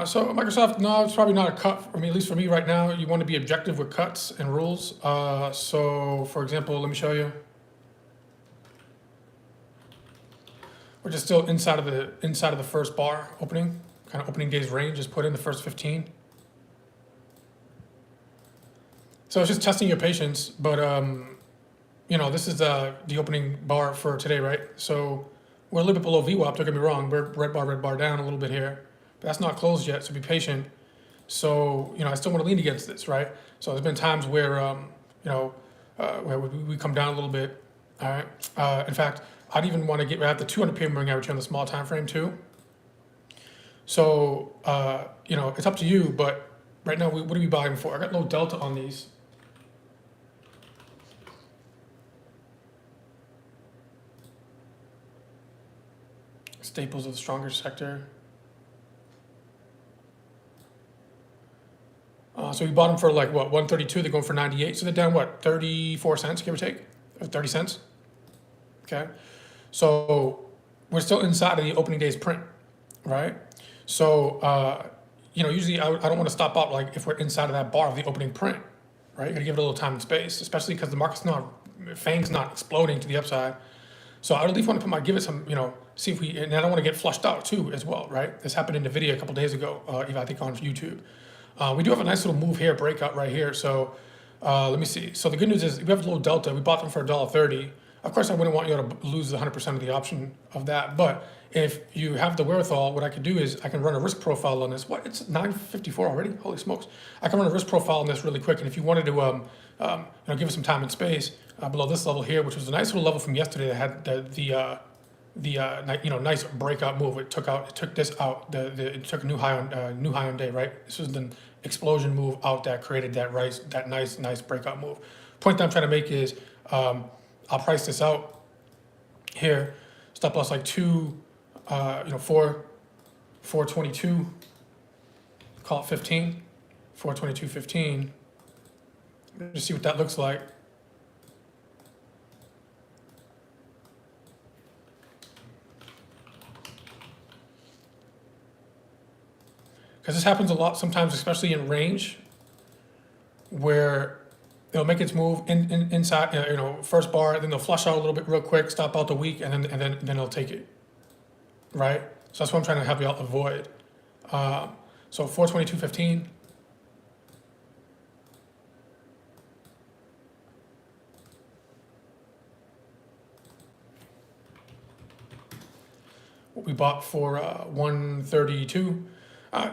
So Microsoft, no, it's probably not a cut. I mean, at least for me right now, you want to be objective with cuts and rules. So for example, let me show you. We're just still inside of the first bar opening, kind of opening day's range. Just put in the first 15. So it's just testing your patience, but you know, this is the opening bar for today, right? So we're a little bit below VWAP. Don't get me wrong. We're red bar down a little bit here, but that's not closed yet. So be patient. So you know, I still want to lean against this, right? So there's been times where you know, where we come down a little bit. All right. In fact, I'd even want to get at the 200 PM moving average on the small time frame too. So you know, it's up to you, but right now, what are we buying for? I got low delta on these. Staples of the stronger sector. So we bought them for like what, 132, they're going for 98. So they're down what, 34 cents, give or take, or 30 cents. Okay. So we're still inside of the opening day's print, right? So, you know, usually I don't want to stop out like if we're inside of that bar of the opening print, right? You gotta give it a little time and space, especially because the market's FANG's not exploding to the upside. So I at least want to give it some, you know, see if we, and I don't want to get flushed out too as well, right? This happened in NVIDIA a couple days ago, I think on YouTube. We do have a nice little move here, breakout right here. So let me see. So the good news is we have a little delta. We bought them for $1.30. Of course, I wouldn't want you to lose 100% of the option of that. But if you have the wherewithal, what I could do is I can run a risk profile on this. What? It's 9:54 already? Holy smokes. I can run a risk profile on this really quick. And if you wanted to you know, give it some time and space below this level here, which was a nice little level from yesterday that had the you know, nice breakout move. It took this out. It took a new high on day, right? This was the explosion move out that created that nice breakout move. Point that I'm trying to make is I'll price this out here. Stop loss like 422. Call it 15. 422.15. Just see what that looks like. Because this happens a lot sometimes, especially in range, where it'll make its move inside, you know, first bar, then they'll flush out a little bit real quick, stop out the weak, and then they'll take it, right? So that's what I'm trying to help you out avoid. So 422.15. What we bought for 132.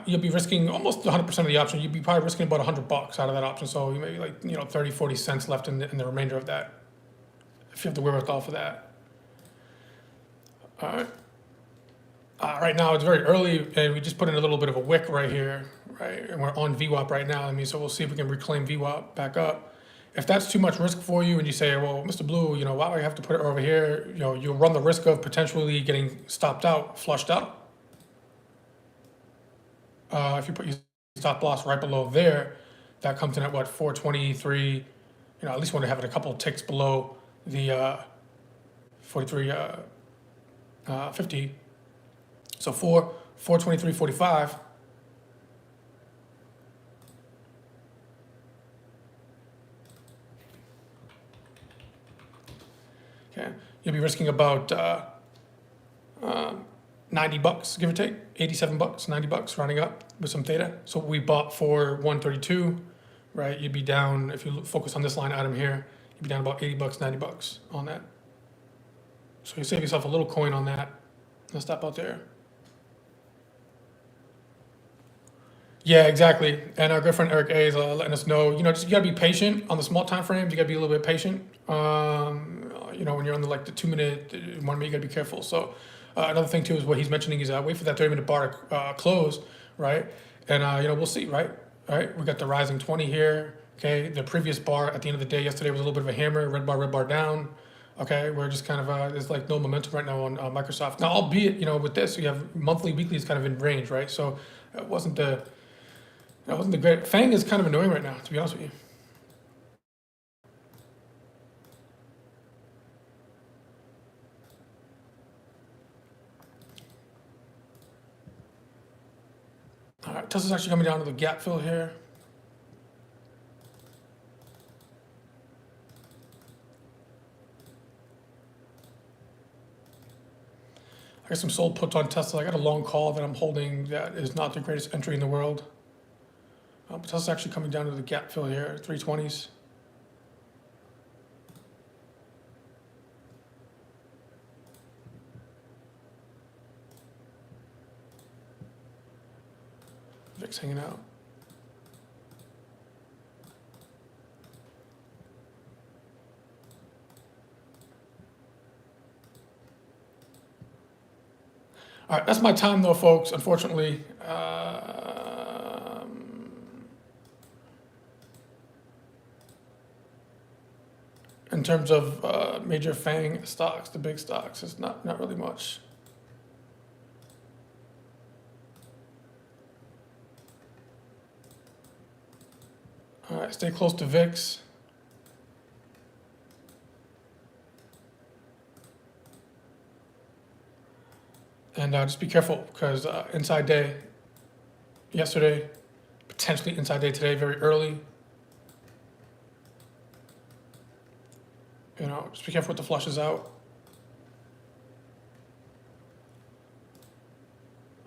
You'll be risking almost 100% of the option. You'd be probably risking about $100 out of that option. So you may be like, you know, 30, 40 cents left in the remainder of that, if you have the wherewithal for that. All right. Right now it's very early, and we just put in a little bit of a wick right here, right? And we're on VWAP right now. I mean, so we'll see if we can reclaim VWAP back up. If that's too much risk for you, and you say, well, Mr. Blue, you know, why do I have to put it over here? You know, you'll run the risk of potentially getting stopped out, flushed out. If you put your stop loss right below there, that comes in at what, 423. You know, at least want to have it a couple of ticks below the 43.50. So 423.45. Okay, you'll be risking about 90 bucks, give or take, 87 bucks, 90 bucks, rounding up with some theta. So we bought for 132, right? You'd be down, if you focus on this line item here, you'd be down about 80 bucks, 90 bucks on that. So you save yourself a little coin on that. Let's stop out there. Yeah, exactly. And our good friend Eric A is letting us know, just you gotta be patient on the small time frames. You gotta be a little bit patient. When you're on the 2 minute, 1 minute, you gotta be careful. So another thing too is what he's mentioning is wait for that 30-minute bar to close, right? And we'll see, right? All right, we got the rising 20 here. Okay, the previous bar at the end of the day yesterday was a little bit of a hammer, red bar down. Okay, we're just kind of there's no momentum right now on Microsoft. Now, albeit with this, you have monthly, weekly is kind of in range, right? So it wasn't the great. Fang is kind of annoying right now, to be honest with you. All right, Tesla's actually coming down to the gap fill here. I got some sold puts on Tesla. I got a long call that I'm holding that is not the greatest entry in the world. But Tesla's actually coming down to the gap fill here, 320s. VIX hanging out. All right, that's my time though, folks, unfortunately. In terms of major FANG stocks, the big stocks, it's not really much. All right, stay close to VIX. And just be careful because inside day yesterday, potentially inside day today, very early. Just be careful with the flushes out.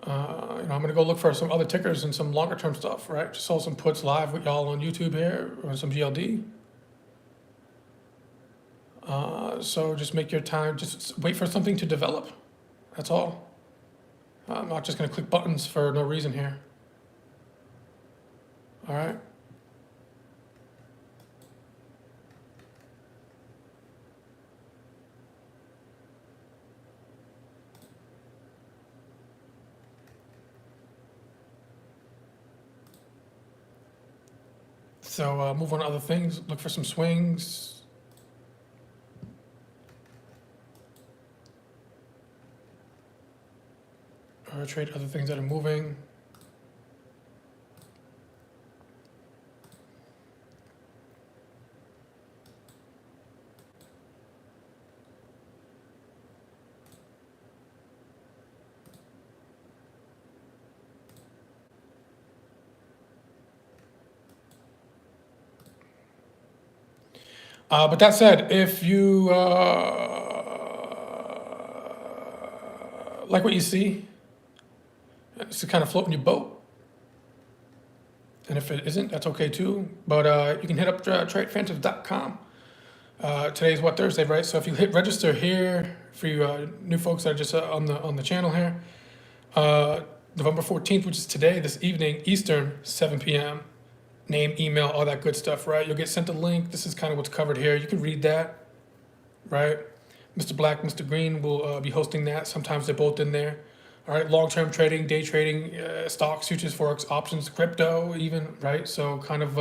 I'm going to go look for some other tickers and some longer term stuff, right? Just saw some puts live with y'all on YouTube here or some GLD. So just make your time, just wait for something to develop. That's all. I'm not just going to click buttons for no reason here. All right. So move on to other things, look for some swings. Or trade other things that are moving. But that said, if you like what you see, it's to kind of float in your boat. And if it isn't, that's okay too. But you can hit up TradePhantoms.com. Today's Thursday, right? So if you hit register here, for you new folks that are just on the channel here, November 14th, which is today, this evening, Eastern, 7 p.m. Name, email, all that good stuff, right? You'll get sent a link. This is kind of what's covered here. You can read that, right? Mr. Black, Mr. Green will be hosting that. Sometimes they're both in there. All right, long-term trading, day trading, stocks, futures, forex, options, crypto, even, right? So kind of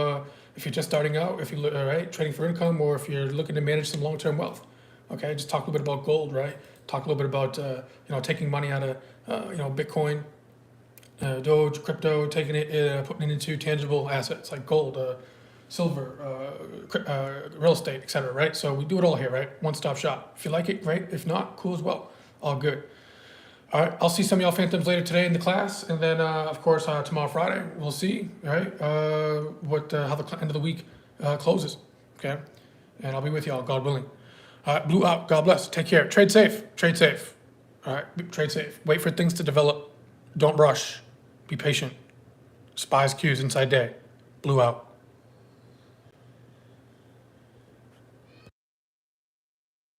if you're just starting out, if you look, right, trading for income, or if you're looking to manage some long-term wealth, okay? Just talk a little bit about gold, right? Talk a little bit about taking money out of Bitcoin, Doge, crypto, taking it, putting it into tangible assets like gold, silver, real estate, etc. Right? So we do it all here, right? One-stop shop. If you like it, great. If not, cool as well. All good. All right. I'll see some of y'all phantoms later today in the class, and then of course tomorrow Friday we'll see, right? How the end of the week closes. Okay, and I'll be with y'all, God willing. All right, blue out. God bless. Take care. Trade safe. Trade safe. All right, trade safe. Wait for things to develop. Don't rush. Be patient. Spies cues inside day. Blue out.